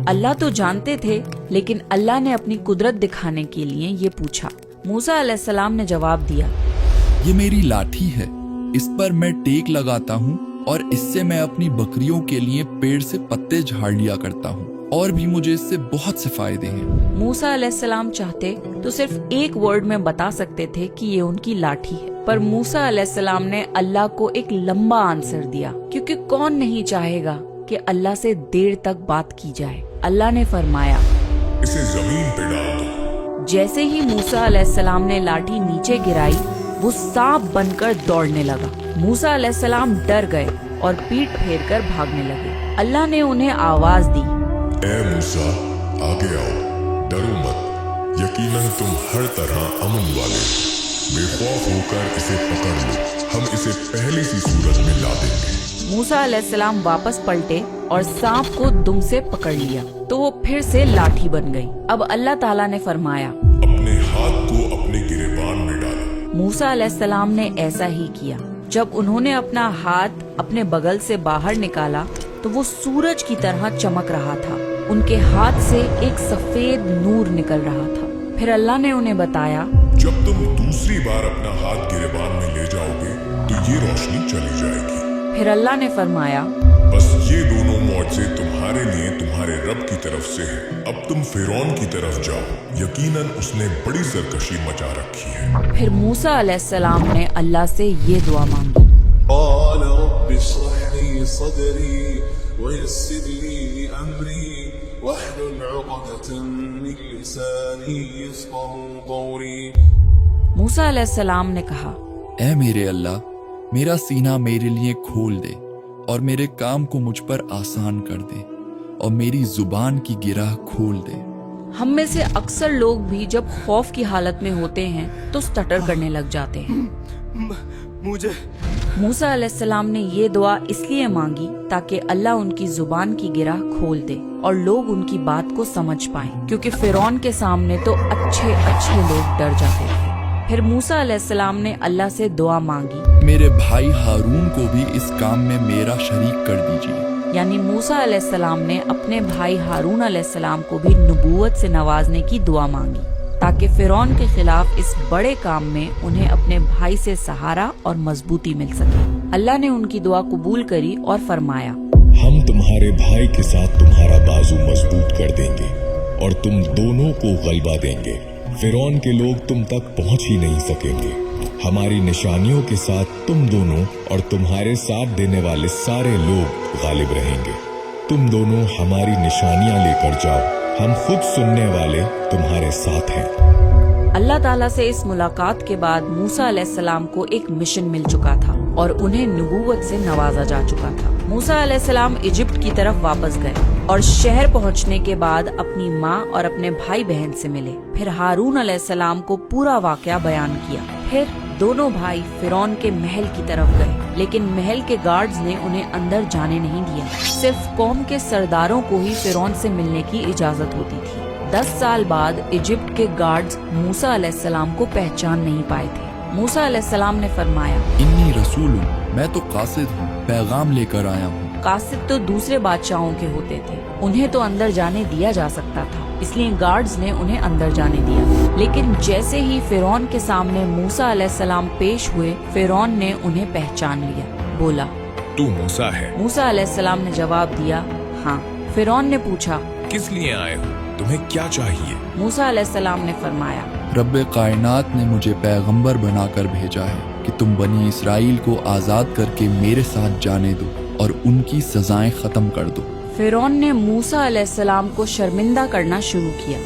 अल्लाह तो जानते थे, लेकिन अल्लाह ने अपनी कुदरत दिखाने के लिए ये पूछा। मूसा अलैहिस्सलाम ने जवाब दिया, ये मेरी लाठी है, इस पर मैं टेक लगाता हूँ और इससे मैं अपनी बकरियों के लिए पेड़ से पत्ते झाड़ लिया करता हूँ और भी मुझे इससे बहुत से फायदे हैं। मूसा अलैहिस्सलाम चाहते तो सिर्फ एक वर्ड में बता सकते थे कि ये उनकी लाठी है, पर मूसा अलैहिस्सलाम ने अल्लाह को एक लंबा आंसर दिया, क्योंकि कौन नहीं चाहेगा कि अल्लाह से देर तक बात की जाए। अल्लाह ने फरमाया, इसे जमीन पे डाल दो। जैसे ही मूसा अलैहिस्सलाम ने लाठी नीचे गिराई, वो सांप बनकर दौड़ने लगा। मूसा अलैहिस्सलाम डर गए और पीठ फेरकर भागने लगे। अल्लाह ने उन्हें आवाज दी, ऐ मूसा, आगे आओ, डरो मत, यकीनन तुम हर तरह अमन वाले हो। बेखौफ होकर इसे पकड़ लो, हम इसे पहली सी सूरत में ला देंगे। मूसा अलैहिस्सलाम वापस पलटे और सांप को दुम से पकड़ लिया तो वो फिर से लाठी बन गई। अब अल्लाह ताला ने फरमाया, अपने हाथ को अपने गिरेबान में डालो। मूसा अलैहिस्सलाम ने ऐसा ही किया। जब उन्होंने अपना हाथ अपने बगल से बाहर निकाला तो वो सूरज की तरह चमक रहा था। उनके हाथ से एक सफेद नूर निकल रहा था। फिर अल्लाह ने उन्हें बताया, जब तुम दूसरी बार अपना हाथ गिरेबान में ले जाओगे तो ये रोशनी चली जाएगी। फिर अल्लाह ने फरमाया, बस ये दोनों मौजज़े तुम्हारे लिए तुम्हारे रब की तरफ से है। अब तुम फिरौन की तरफ जाओ, यकीनन उसने बड़ी सरकशी मचा रखी है। फिर मूसा अलैहिस्सलाम ने अल्लाह से ये दुआ मांगी, قال رب اشرح لي صدري ويسر لي أمري واحلل عقدة من لساني يفقهوا قولي। मूसा अलैहिस्सलाम ने कहा, ऐ मेरे अल्लाह, मेरा सीना मेरे लिए खोल दे और मेरे काम को मुझ पर आसान कर दे और मेरी जुबान की गिरह खोल दे। हम में से अक्सर लोग भी जब खौफ की हालत में होते हैं तो स्टटर करने लग जाते हैं। मुझे मूसा अलैहिस्सलाम ने ये दुआ इसलिए मांगी ताकि अल्लाह उनकी जुबान की गिरह खोल दे और लोग उनकी बात को समझ पाएं, क्योंकि फिरौन के सामने तो अच्छे अच्छे लोग डर जाते थे। फिर मूसा अलैहिस्सलाम ने अल्लाह से दुआ मांगी, मेरे भाई हारून को भी इस काम में मेरा शरीक कर दीजिए। यानी मूसा अलैहिस्सलाम ने अपने भाई हारून अलैहिस्सलाम को भी नबूवत से नवाजने की दुआ मांगी ताकि फिरौन के खिलाफ इस बड़े काम में उन्हें अपने भाई से सहारा और मजबूती मिल सके। अल्लाह ने उनकी दुआ कबूल करी और फरमाया, हम तुम्हारे भाई के साथ तुम्हारा बाजू मजबूत कर देंगे और तुम दोनों को गलबा देंगे। फिरौन के लोग तुम तक पहुंच ही नहीं सकेंगे। हमारी निशानियों के साथ तुम दोनों और तुम्हारे साथ देने वाले सारे लोग गालिब रहेंगे। तुम दोनों हमारी निशानियां लेकर जाओ, हम खुद सुनने वाले तुम्हारे साथ हैं। अल्लाह ताला से इस मुलाकात के बाद मूसा अलैहिस्सलाम को एक मिशन मिल चुका था और उन्हें नबूवत से नवाजा जा चुका था। मूसा अलैहिस्सलाम इजिप्ट की तरफ वापस गए और शहर पहुंचने के बाद अपनी माँ और अपने भाई बहन से मिले। फिर हारून अलैहिस्सलाम को पूरा वाकया बयान किया। फिर दोनों भाई फिरौन के महल की तरफ गए, लेकिन महल के गार्ड्स ने उन्हें अंदर जाने नहीं दिया। सिर्फ कौम के सरदारों को ही फिरौन से मिलने की इजाजत होती थी। 10 साल बाद इजिप्ट के गार्ड्स मूसा अलैहिस्सलाम को पहचान नहीं पाए थे। मूसा अलैहिस्सलाम ने फरमाया, इन्नी रसूल हूँ, मैं तो कासिद हूँ, पैगाम लेकर आया हूँ। कासिद तो दूसरे बादशाहों के होते थे, उन्हें तो अंदर जाने दिया जा सकता था, इसलिए गार्ड्स ने उन्हें अंदर जाने दिया। लेकिन जैसे ही फिरौन के सामने मूसा अलैहिस्सलाम पेश हुए, फिरौन ने उन्हें पहचान लिया। बोला, तू मूसा है? मूसा अलैहिस्सलाम ने जवाब दिया, हाँ। फिरौन ने पूछा, किस लिए आए हो? तुम्हें क्या चाहिए? मूसा अलैहिस्सलाम ने फरमाया, रब्बे कायनात ने मुझे पैगंबर बनाकर भेजा है कि तुम बनी इसराइल को आजाद करके मेरे साथ जाने दो और उनकी सजाएं खत्म कर दो। फिरौन ने मूसा अलैहिस्सलाम को शर्मिंदा करना शुरू किया।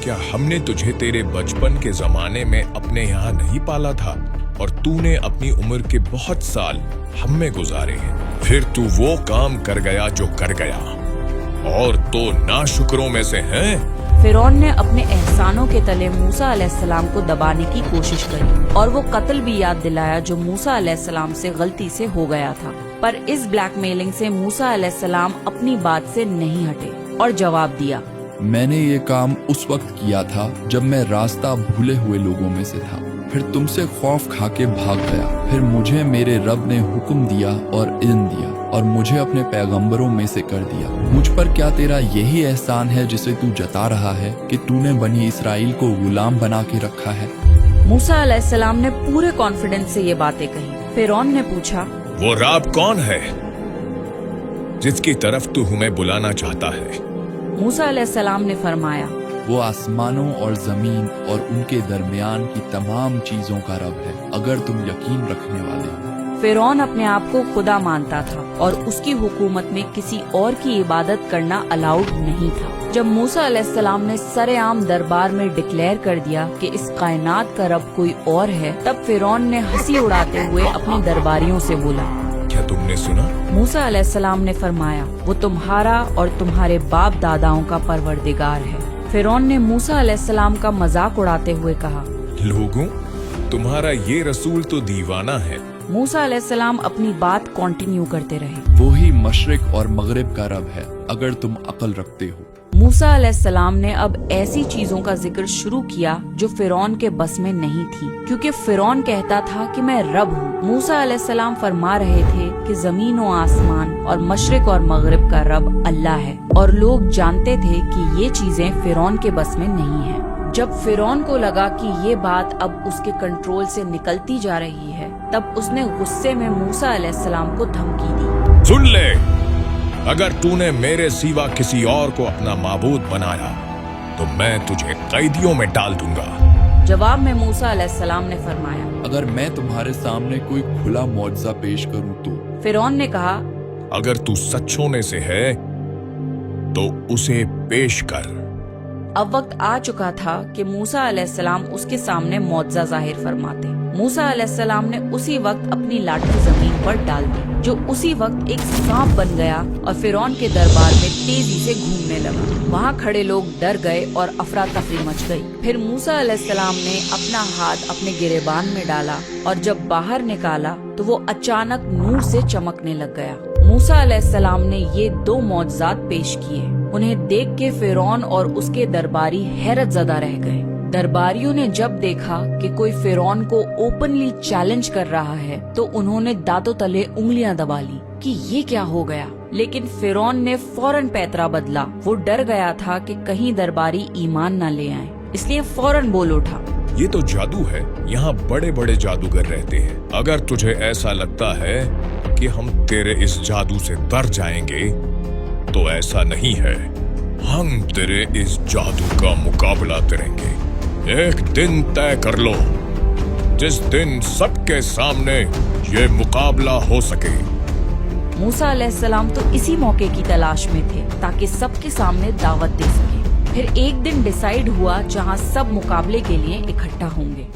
क्या हमने तुझे तेरे बचपन के जमाने में अपने यहाँ नहीं पाला था और तूने अपनी उम्र के बहुत साल हम में गुजारे हैं, फिर तू वो काम कर गया जो कर गया और तो नाशुक्रों में से हैं। फिरौन ने अपने एहसानों के तले मूसा अलैहिस्सलाम को दबाने की कोशिश करी और वो कत्ल भी याद दिलाया जो मूसा अलैहिस्सलाम से गलती से हो गया था। पर इस ब्लैकमेलिंग से मूसा अलैहिस्सलाम अपनी बात से नहीं हटे और जवाब दिया, मैंने ये काम उस वक्त किया था जब मैं रास्ता भूले हुए लोगों में से था, फिर तुमसे खौफ खा के भाग गया। फिर मुझे मेरे रब ने हुक्म दिया और इल्म दिया और मुझे अपने पैगंबरों में से कर दिया। मुझ पर क्या तेरा यही एहसान है जिसे तू जता रहा है कि तूने बनी इसराइल को गुलाम बना के रखा है? मूसा अलैहिस्सलाम ने पूरे कॉन्फिडेंस से ये बातें कही। फिरौन ने पूछा, वो रब कौन है जिसकी तरफ तू हमें बुलाना चाहता है? मूसा अलैहिस्सलाम ने फरमाया, वो आसमानों और जमीन और उनके दरमियान की तमाम चीजों का रब है, अगर तुम यकीन रखने वाले हो। फिरौन अपने आप को खुदा मानता था और उसकी हुकूमत में किसी और की इबादत करना अलाउड नहीं था। जब मूसा अलैहिस्सलाम ने सरेआम दरबार में डिक्लेयर कर दिया कि इस कायनात का रब कोई और है, तब फिरौन ने हंसी उड़ाते हुए अपने दरबारियों से बोला, क्या तुमने सुना? मूसा अलैहिस्सलाम ने फरमाया, वो तुम्हारा और तुम्हारे बाप दादाओं का परवरदिगार है। फिरौन ने मूसा अलैहिस्सलाम का मजाक उड़ाते हुए कहा, लोगों, तुम्हारा ये रसूल तो दीवाना है। मूसा अलैहिस्सलाम अपनी बात कंटिन्यू करते रहे, वो ही मशरिक और मगरिब का रब है, अगर तुम अक्ल रखते हो। मूसा अलैहिस्सलाम ने अब ऐसी चीजों का जिक्र शुरू किया जो फिरौन के बस में नहीं थी, क्योंकि फिरौन कहता था कि मैं रब हूँ। मूसा अलैहिस्सलाम फरमा रहे थे कि जमीन और आसमान और मशरिक और मगरिब का रब अल्लाह है, और लोग जानते थे कि ये चीजें फिरौन के बस में नहीं है। जब फिरौन को लगा कि ये बात अब उसके कंट्रोल से निकलती जा रही है, तब उसने गुस्से में मूसा अलैहिस्सलाम को धमकी दी। सुन ले, अगर तूने मेरे सिवा किसी और को अपना माबूद बनाया तो मैं तुझे कैदियों में डाल दूंगा। जवाब में मूसा अलैहिस्सलाम ने फरमाया, अगर मैं तुम्हारे सामने कोई खुला मौजज़ा पेश करूं तो? फिरौन ने कहा, अगर तू सच होने से है तो उसे पेश कर। अब वक्त आ चुका था कि मूसा अलैहिस्सलाम उसके सामने मौजज़ा जाहिर फरमाते। मूसा अलैहिस्सलाम ने उसी वक्त अपनी लाठी जमीन पर डाल दी, जो उसी वक्त एक सांप बन गया और फिरौन के दरबार में तेजी से घूमने लगा। वहाँ खड़े लोग डर गए और अफरा तफरी मच गई। फिर मूसा अलैहिस्सलाम ने अपना हाथ अपने गिरेबान में डाला और जब बाहर निकाला तो वो अचानक नूर से चमकने लग गया। मूसा अलैहिस्सलाम ने ये 2 मौजज़ात पेश किए। उन्हें देख के फिरौन और उसके दरबारी हैरत ज़दा रह गए। दरबारियों ने जब देखा कि कोई फिरौन को ओपनली चैलेंज कर रहा है तो उन्होंने दांतों तले उंगलियां दबा ली कि ये क्या हो गया। लेकिन फिरौन ने फौरन पैतरा बदला। वो डर गया था कि कहीं दरबारी ईमान न ले आए, इसलिए फौरन बोल उठा, ये तो जादू है, यहाँ बड़े बड़े जादूगर रहते हैं। अगर तुझे ऐसा लगता है कि हम तेरे इस जादू से डर जाएंगे तो ऐसा नहीं है। हम तेरे इस जादू का मुकाबला करेंगे। एक दिन तय कर लो जिस दिन सबके सामने ये मुकाबला हो सके। मूसा अलैहिस्सलाम तो इसी मौके की तलाश में थे ताकि सबके सामने दावत दे सके। फिर एक दिन डिसाइड हुआ जहां सब मुकाबले के लिए इकट्ठा होंगे।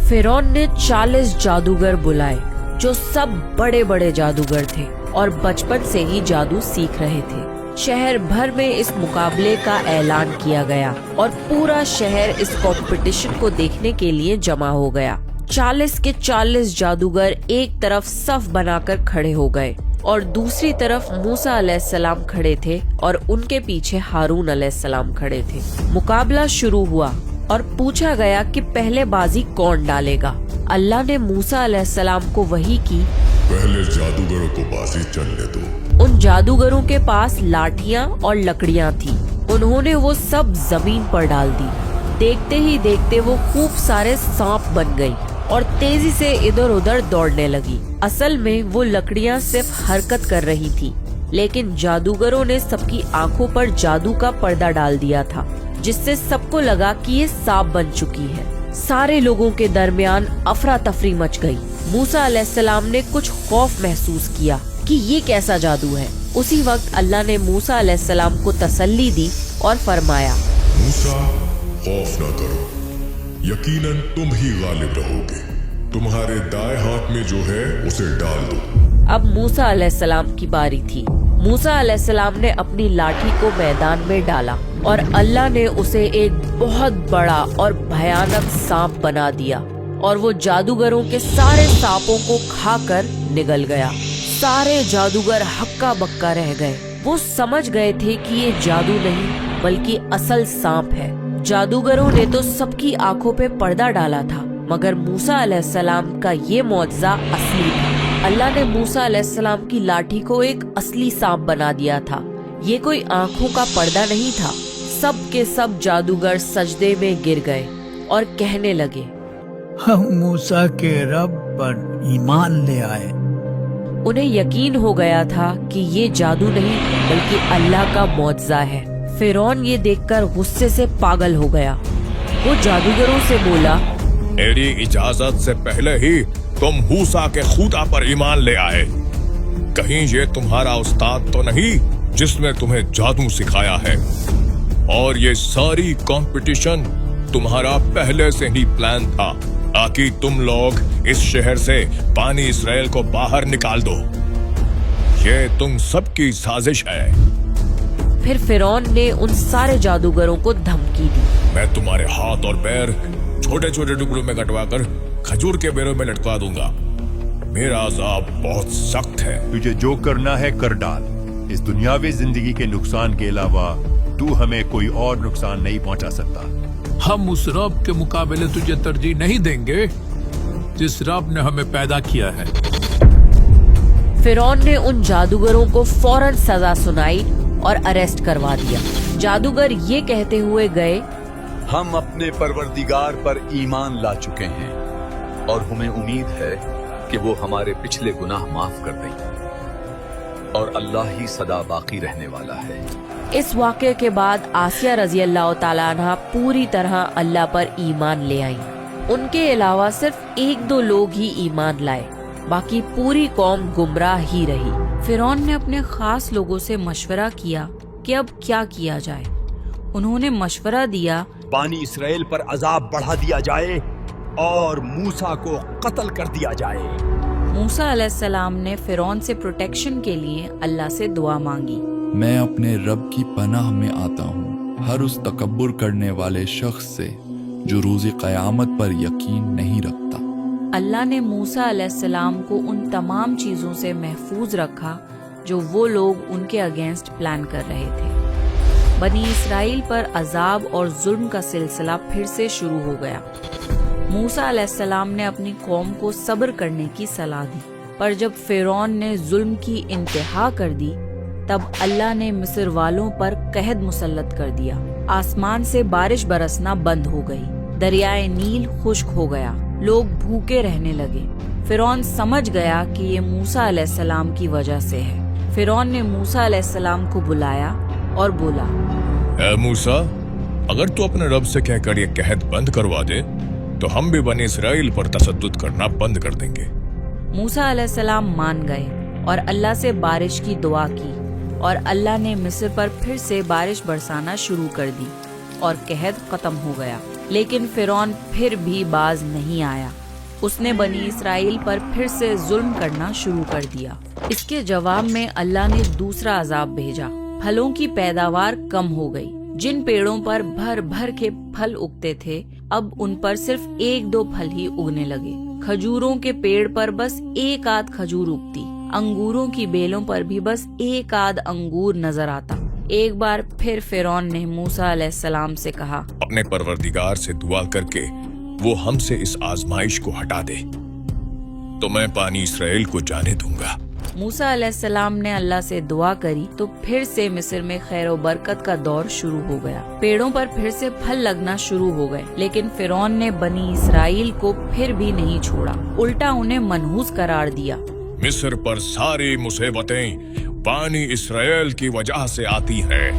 फिरौन ने 40 जादूगर बुलाए जो सब बड़े बड़े जादूगर थे और बचपन से ही जादू सीख रहे थे। शहर भर में इस मुकाबले का ऐलान किया गया और पूरा शहर इस कंपटीशन को देखने के लिए जमा हो गया। 40 के 40 जादूगर एक तरफ सफ बनाकर खड़े हो गए और दूसरी तरफ मूसा अलैहिस्सलाम खड़े थे और उनके पीछे हारून अलैहिस्सलाम खड़े थे। मुकाबला शुरू हुआ और पूछा गया कि पहले बाजी कौन डालेगा। अल्लाह ने मूसा अलैहिस्सलाम को वही की, पहले जादूगरों को बाजी चलने दो। उन जादूगरों के पास लाठियां और लकड़ियां थी। उन्होंने वो सब जमीन पर डाल दी। देखते ही देखते वो खूब सारे सांप बन गई और तेजी से इधर उधर दौड़ने लगी। असल में वो लकड़ियां सिर्फ हरकत कर रही थी, लेकिन जादूगरों ने सबकी आंखों पर जादू का पर्दा डाल दिया था, जिससे सबको लगा कि ये सांप बन चुकी है। सारे लोगों के दरमियान अफरा तफरी मच गई। मूसा अलैहिस्सलाम ने कुछ खौफ महसूस किया कि ये कैसा जादू है। उसी वक्त अल्लाह ने मूसा अलैहिस्सलाम को तसल्ली दी और फरमाया, मूसा, खौफ न करो, यकीनन तुम ही गालिब रहोगे। तुम्हारे दाएं हाथ में जो है उसे डाल दो। अब मूसा अलैहिस्सलाम की बारी थी। मूसा अलैहिस्सलाम ने अपनी लाठी को मैदान में डाला और अल्लाह ने उसे एक बहुत बड़ा और भयानक सांप बना दिया और वो जादूगरों के सारे सांपों को खाकर निगल गया। सारे जादूगर हक्का बक्का रह गए। वो समझ गए थे कि ये जादू नहीं बल्कि असल सांप है। जादूगरों ने तो सबकी आंखों पे पर्दा डाला था, मगर मूसा अलैहिस्सलाम का ये मौजज़ा असली था। अल्लाह ने मूसा अलैहिस्सलाम की लाठी को एक असली सांप बना दिया था। ये कोई आंखों का पर्दा नहीं था। सब के सब जादूगर सजदे में गिर गए और कहने लगे, हम मूसा के रब पर ईमान ले आए। उन्हें यकीन हो गया था कि ये जादू नहीं बल्कि अल्लाह का मौजज़ा है। फिरौन ये देखकर गुस्से से पागल हो गया। वो जादूगरों से बोला, मेरी इजाजत से पहले ही तुम मूसा के खुदा पर ईमान ले आए। कहीं ये तुम्हारा उस्ताद तो नहीं जिसने तुम्हें जादू सिखाया है? और ये सारी कंपटीशन तुम्हारा पहले से ही प्लान था ताकि तुम लोग इस शहर से पानी इसराइल को बाहर निकाल दो। ये तुम सबकी साजिश है। फिर फिरौन ने उन सारे जादूगरों को धमकी दी, मैं तुम्हारे हाथ और पैर छोटे छोटे टुकड़ों में कटवाकर खजूर के बेरों में लटका दूंगा। मेरा अज़ाब बहुत सख्त है। तुझे जो करना है कर डाल। इस दुनियावी जिंदगी के नुकसान के अलावा तू हमें कोई और नुकसान नहीं पहुंचा सकता। हम उस रब के मुकाबले तुझे तरजीह नहीं देंगे जिस रब ने हमें पैदा किया है। फिरौन ने उन जादूगरों को फौरन सजा सुनाई और अरेस्ट करवा दिया। जादूगर ये कहते हुए गए ہم اپنے پروردگار پر ایمان لا چکے ہیں اور ہمیں امید ہے کہ وہ ہمارے پچھلے گناہ معاف کر دیں اور اللہ ہی سدا باقی رہنے والا ہے۔ اس واقعے کے بعد آسیہ رضی اللہ تعالیٰ عنہ پوری طرح اللہ پر ایمان لے آئی۔ ان کے علاوہ صرف 1-2 لوگ ہی ایمان لائے، باقی پوری قوم گمراہ ہی رہی۔ فرعون نے اپنے خاص لوگوں سے مشورہ کیا کہ اب کیا کیا جائے۔ انہوں نے مشورہ دیا بانی اسرائیل پر عذاب بڑھا دیا جائے اور موسیٰ کو قتل کر دیا جائے۔ موسیٰ علیہ السلام نے فرعون سے پروٹیکشن کے لیے اللہ سے دعا مانگی۔ میں اپنے رب کی پناہ میں آتا ہوں ہر اس تکبر کرنے والے شخص سے جو روز قیامت پر یقین نہیں رکھتا۔ اللہ نے موسیٰ علیہ السلام کو ان تمام چیزوں سے محفوظ رکھا جو وہ لوگ ان کے اگینسٹ پلان کر رہے تھے۔ بنی اسرائیل پر عذاب اور ظلم کا سلسلہ پھر سے شروع ہو گیا۔ موسیٰ علیہ السلام نے اپنی قوم کو صبر کرنے کی صلاح دی، پر جب فرعون نے ظلم کی انتہا کر دی تب اللہ نے مصر والوں پر قحط مسلط کر دیا۔ آسمان سے بارش برسنا بند ہو گئی، دریائے نیل خشک ہو گیا، لوگ بھوکے رہنے لگے۔ فرعون سمجھ گیا کہ یہ موسیٰ علیہ السلام کی وجہ سے ہے۔ فرعون نے موسیٰ علیہ السلام کو بلایا اور بولا، اے موسیٰ، اگر تو اپنے رب سے کہہ کر یہ قحط بند کروا دے تو ہم بھی بنی اسرائیل پر تشدد کرنا بند کر دیں گے۔ موسیٰ علیہ السلام مان گئے اور اللہ سے بارش کی دعا کی، اور اللہ نے مصر پر پھر سے بارش برسانا شروع کر دی اور قحط ختم ہو گیا۔ لیکن فرعون پھر بھی باز نہیں آیا۔ اس نے بنی اسرائیل پر پھر سے ظلم کرنا شروع کر دیا۔ اس کے جواب میں اللہ نے دوسرا عذاب بھیجا۔ پھلوں کی پیداوار کم ہو گئی۔ جن پیڑوں پر بھر بھر کے پھل اگتے تھے اب ان پر صرف 1-2 پھل ہی اگنے لگے۔ کھجوروں کے پیڑ پر بس 1-8 کھجور اگتی، انگوروں کی بیلوں پر بھی بس 1-8 انگور نظر آتا۔ ایک بار پھر فرعون نے موسیٰ علیہ السلام سے کہا، اپنے پروردگار سے دعا کر کے وہ ہم سے اس آزمائش کو ہٹا دے تو میں بنی اسرائیل کو جانے دوں گا۔ موسیٰ علیہ السلام نے اللہ سے دعا کری تو پھر سے مصر میں خیر و برکت کا دور شروع ہو گیا۔ پیڑوں پر پھر سے پھل لگنا شروع ہو گئے، لیکن فرعون نے بنی اسرائیل کو پھر بھی نہیں چھوڑا، الٹا انہیں منحوس قرار دیا۔ مصر پر ساری مصیبتیں بنی اسرائیل کی وجہ سے آتی ہیں۔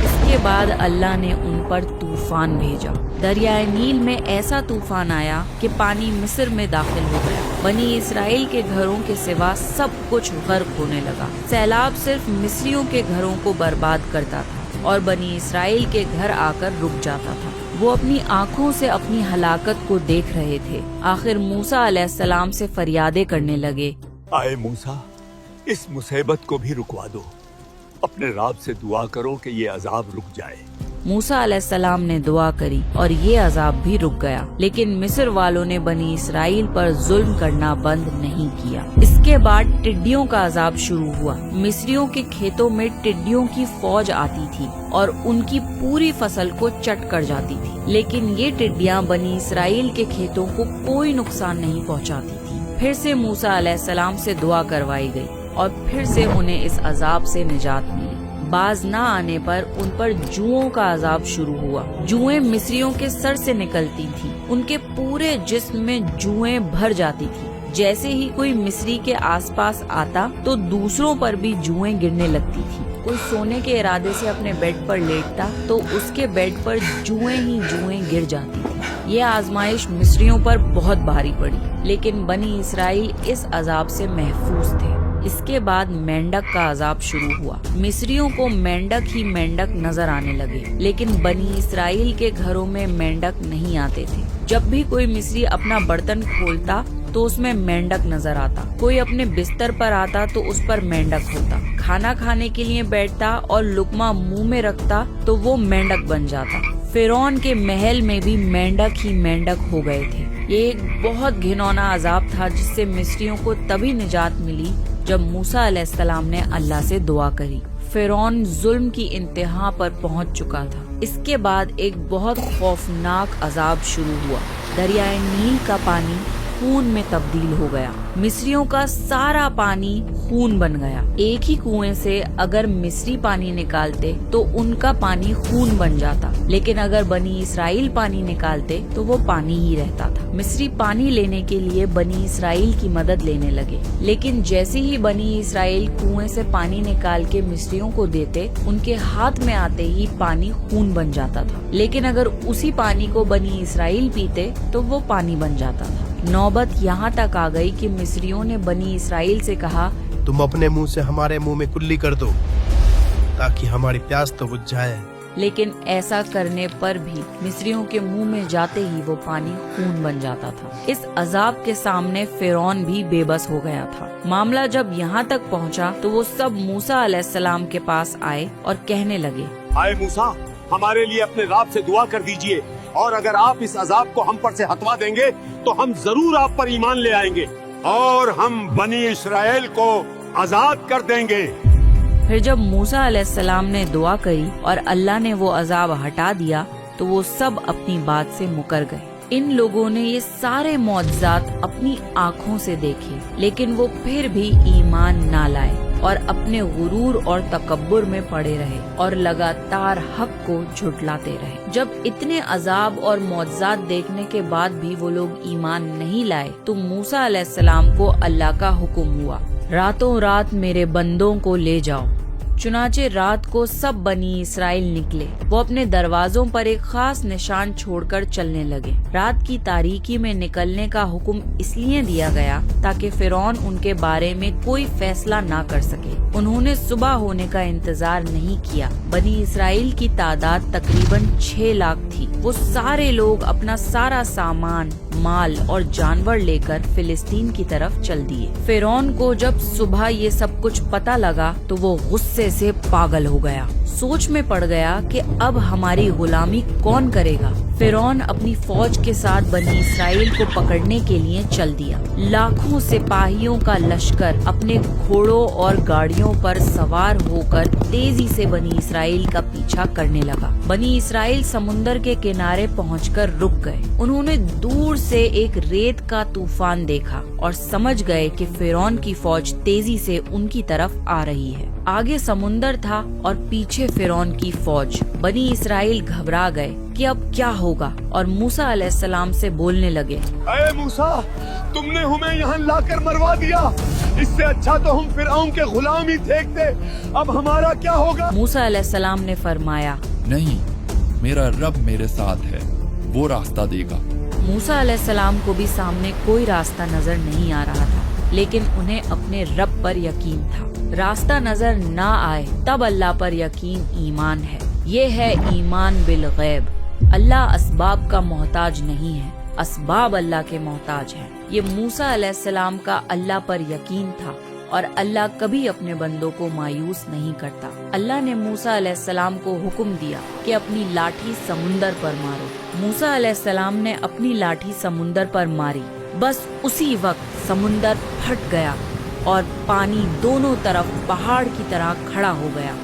اس کے بعد اللہ نے ان پر طوفان بھیجا۔ دریائے نیل میں ایسا طوفان آیا کہ پانی مصر میں داخل ہو گیا۔ بنی اسرائیل کے گھروں کے سوا سب کچھ غرق ہونے لگا۔ سیلاب صرف مصریوں کے گھروں کو برباد کرتا تھا اور بنی اسرائیل کے گھر آ کر رک جاتا تھا۔ وہ اپنی آنکھوں سے اپنی ہلاکت کو دیکھ رہے تھے۔ آخر موسیٰ علیہ السلام سے فریادیں کرنے لگے، آئے موسیٰ، اس مصیبت کو بھی رکوا دو، اپنے رب سے دعا کرو کہ یہ عذاب رک جائے۔ موسیٰ علیہ السلام نے دعا کری اور یہ عذاب بھی رک گیا، لیکن مصر والوں نے بنی اسرائیل پر ظلم کرنا بند نہیں کیا۔ اس کے بعد ٹڈیوں کا عذاب شروع ہوا۔ مصریوں کے کھیتوں میں ٹڈیوں کی فوج آتی تھی اور ان کی پوری فصل کو چٹ کر جاتی تھی، لیکن یہ ٹڈیاں بنی اسرائیل کے کھیتوں کو کوئی نقصان نہیں پہنچاتی تھی۔ پھر سے موسیٰ علیہ السلام سے دعا کروائی گئی اور پھر سے انہیں اس عذاب سے نجات ملی۔ باز نہ آنے پر ان پر جوؤں کا عذاب شروع ہوا۔ جوئیں مصریوں کے سر سے نکلتی تھیں، ان کے پورے جسم میں جوئیں بھر جاتی تھی۔ جیسے ہی کوئی مصری کے آس پاس آتا تو دوسروں پر بھی جوئیں گرنے لگتی تھی۔ کوئی سونے کے ارادے سے اپنے بیڈ پر لیٹتا تو اس کے بیڈ پر جوئیں ہی جوئیں گر جاتی تھی۔ یہ آزمائش مصریوں پر بہت بھاری پڑی، لیکن بنی اسرائیل اس عذاب سے محفوظ تھے۔ اس کے بعد مینڈک کا عذاب شروع ہوا۔ مصریوں کو مینڈک ہی مینڈک نظر آنے لگے، لیکن بنی اسرائیل کے گھروں میں مینڈک نہیں آتے تھے۔ جب بھی کوئی مصری اپنا برتن کھولتا تو اس میں مینڈک نظر آتا، کوئی اپنے بستر پر آتا تو اس پر مینڈک ہوتا، کھانا کھانے کے لیے بیٹھتا اور لقمہ منہ میں رکھتا تو وہ مینڈک بن جاتا۔ فرعون کے محل میں بھی مینڈک ہی مینڈک ہو گئے تھے۔ یہ ایک بہت گھنونا عذاب تھا جس سے مصریوں کو تبھی نجات ملی جب موسیٰ علیہ السلام نے اللہ سے دعا کری۔ فرعون ظلم کی انتہا پر پہنچ چکا تھا۔ اس کے بعد ایک بہت خوفناک عذاب شروع ہوا۔ دریائے نیل کا پانی खून में तब्दील हो गया। मिस्रियों का सारा पानी खून बन गया। एक ही कुएं से अगर मिस्री पानी निकालते तो उनका पानी खून बन जाता, लेकिन अगर बनी इसराइल पानी निकालते तो वो पानी ही रहता था। मिस्री पानी लेने के लिए बनी इसराइल की मदद लेने लगे, लेकिन जैसे ही बनी इसराइल कुएं से पानी निकाल के मिस्रियों को देते, उनके हाथ में आते ही पानी खून बन जाता था। लेकिन अगर उसी पानी को बनी इसराइल पीते तो वो पानी बन जाता था। नौबत यहाँ तक आ गई कि मिस्रियों ने बनी इसराइल से कहा, तुम अपने मुंह से हमारे मुंह में कुल्ली कर दो ताकि हमारी प्यास तो बुझ जाए। लेकिन ऐसा करने पर भी मिस्रियों के मुंह में जाते ही वो पानी खून बन जाता था। इस अजाब के सामने फिरौन भी बेबस हो गया था। मामला जब यहाँ तक पहुँचा तो वो सब मूसा अलैहिस्सलाम के पास आए और कहने लगे, आए मूसा, हमारे लिए अपने रब से दुआ कर दीजिए, और अगर आप इस अजाब को हम पर से हटवा देंगे तो हम जरूर आप पर ईमान ले आएंगे और हम बनी इस्राएल को आजाद कर देंगे। फिर जब मूसा अलैहिस्सलाम ने दुआ करी और अल्लाह ने वो अजाब हटा दिया तो वो सब अपनी बात से मुकर गए। इन लोगों ने ये सारे मौजज़ात अपनी आँखों से देखे, लेकिन वो फिर भी ईमान ना लाए और अपने गुरूर और तकब्बुर में पड़े रहे और लगातार हक को झुटलाते रहे। जब इतने अजाब और मौजज़ात देखने के बाद भी वो लोग ईमान नहीं लाए तो मूसा अलैहिस्सलाम को अल्लाह का हुक्म हुआ, रातों रात मेरे बंदों को ले जाओ। चुनाचे रात को सब बनी इसराइल निकले। वो अपने दरवाजों पर एक खास निशान छोड़कर चलने लगे। रात की तारीकी में निकलने का हुक्म इसलिए दिया गया ताकि फिरौन उनके बारे में कोई फैसला ना कर सके। उन्होंने सुबह होने का इंतजार नहीं किया। बनी इसराइल की तादाद तकरीबन 6 लाख थी। वो सारे लोग अपना सारा सामान, माल और जानवर लेकर फिलिस्तीन की तरफ चल दिए। फिरौन को जब सुबह ये सब कुछ पता लगा तो वो गुस्से से पागल हो गया। सोच में पड़ गया कि अब हमारी गुलामी कौन करेगा। फिरौन अपनी फौज के साथ बनी इसराइल को पकड़ने के लिए चल दिया। लाखों सिपाहियों का लश्कर अपने घोड़ों और गाड़ियों पर सवार होकर तेजी से बनी इसराइल का पीछा करने लगा। बनी इसराइल समुंदर के किनारे पहुंचकर रुक गए। उन्होंने दूर से एक रेत का तूफान देखा और समझ गए कि फिरौन की फौज तेजी से उनकी तरफ आ रही है। आगे समुंदर था और पीछे फिरौन की फौज। बनी इसराइल घबरा गए कि अब क्या होगा और मूसा अलैहिस्सलाम से बोलने लगे, अरे मूसा, तुमने हमें यहाँ लाकर मरवा दिया। इससे अच्छा तो हम फिरौन के गुलाम ही देखते। अब हमारा क्या होगा? मूसा अलैहिस्सलाम ने फरमाया, नहीं, मेरा रब मेरे साथ है, वो रास्ता देगा। मूसा अलैहिस्सलाम को भी सामने कोई रास्ता नजर नहीं आ रहा था, लेकिन उन्हें अपने रब पर यकीन था। रास्ता नजर ना आए तब अल्लाह पर यकीन ईमान है। ये है ईमान बिल गैब। अल्लाह असबाब का मोहताज नहीं है, असबाब अल्लाह के मोहताज हैं। ये मूसा अलैहिस्सलाम का अल्लाह पर यकीन था और अल्लाह कभी अपने बंदों को मायूस नहीं करता। अल्लाह ने मूसा अलैहिस्सलाम को हुक्म दिया कि अपनी लाठी समुंदर पर मारो। मूसा अलैहिस्सलाम ने अपनी लाठी समुंदर पर मारी। बस उसी वक्त समुंदर फट गया और पानी दोनों तरफ पहाड़ की तरह खड़ा हो गया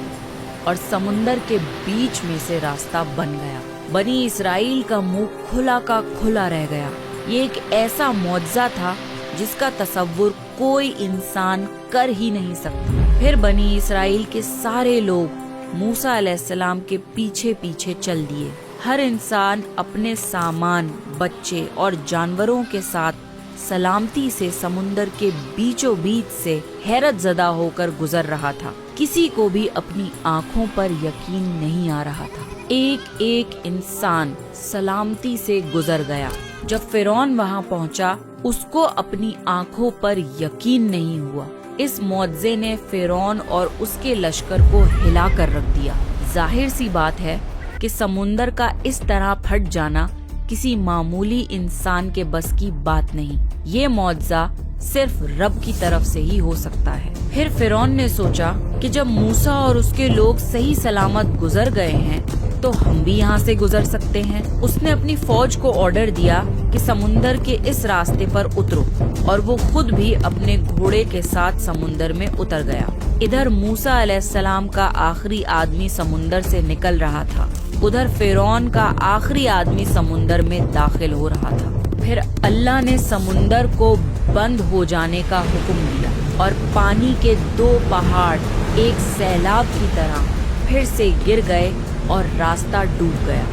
और समुंदर के बीच में से रास्ता बन गया। बनी इसराइल का मुंह खुला का खुला रह गया। ये एक ऐसा मौजज़ा था जिसका तसव्वुर कोई इंसान कर ही नहीं सकता। फिर बनी इसराइल के सारे लोग मूसा अलैहिस्सलाम के पीछे पीछे चल दिए। हर इंसान अपने सामान, बच्चे और जानवरों के साथ सलामती से समुंदर के बीचों बीच से हैरत ज़दा होकर गुजर रहा था। किसी को भी अपनी आँखों पर यकीन नहीं आ रहा था। एक एक इंसान सलामती से गुजर गया। जब फिरौन वहाँ पहुँचा, उसको अपनी आँखों पर यकीन नहीं हुआ। इस मौजज़े ने फिरौन और उसके लश्कर को हिला कर रख दिया। जाहिर सी बात है कि समुंदर का इस तरह फट जाना किसी मामूली इंसान के बस की बात नहीं। ये मौजज़ा सिर्फ रब की तरफ से ही हो सकता है। फिर फिरौन ने सोचा कि जब मूसा और उसके लोग सही सलामत गुजर गए हैं तो हम भी यहाँ से गुजर सकते हैं। उसने अपनी फौज को ऑर्डर दिया कि समुंदर के इस रास्ते पर उतरो और वो खुद भी अपने घोड़े के साथ समुंदर में उतर गया। इधर मूसा अलैहिस्सलाम का आखिरी आदमी समुंदर से निकल रहा था, उधर फिरौन का आखिरी आदमी समुंदर में दाखिल हो रहा था। پھر اللہ نے سمندر کو بند ہو جانے کا حکم دیا اور پانی کے 2 پہاڑ ایک سیلاب کی طرح پھر سے گر گئے اور راستہ ڈوب گیا۔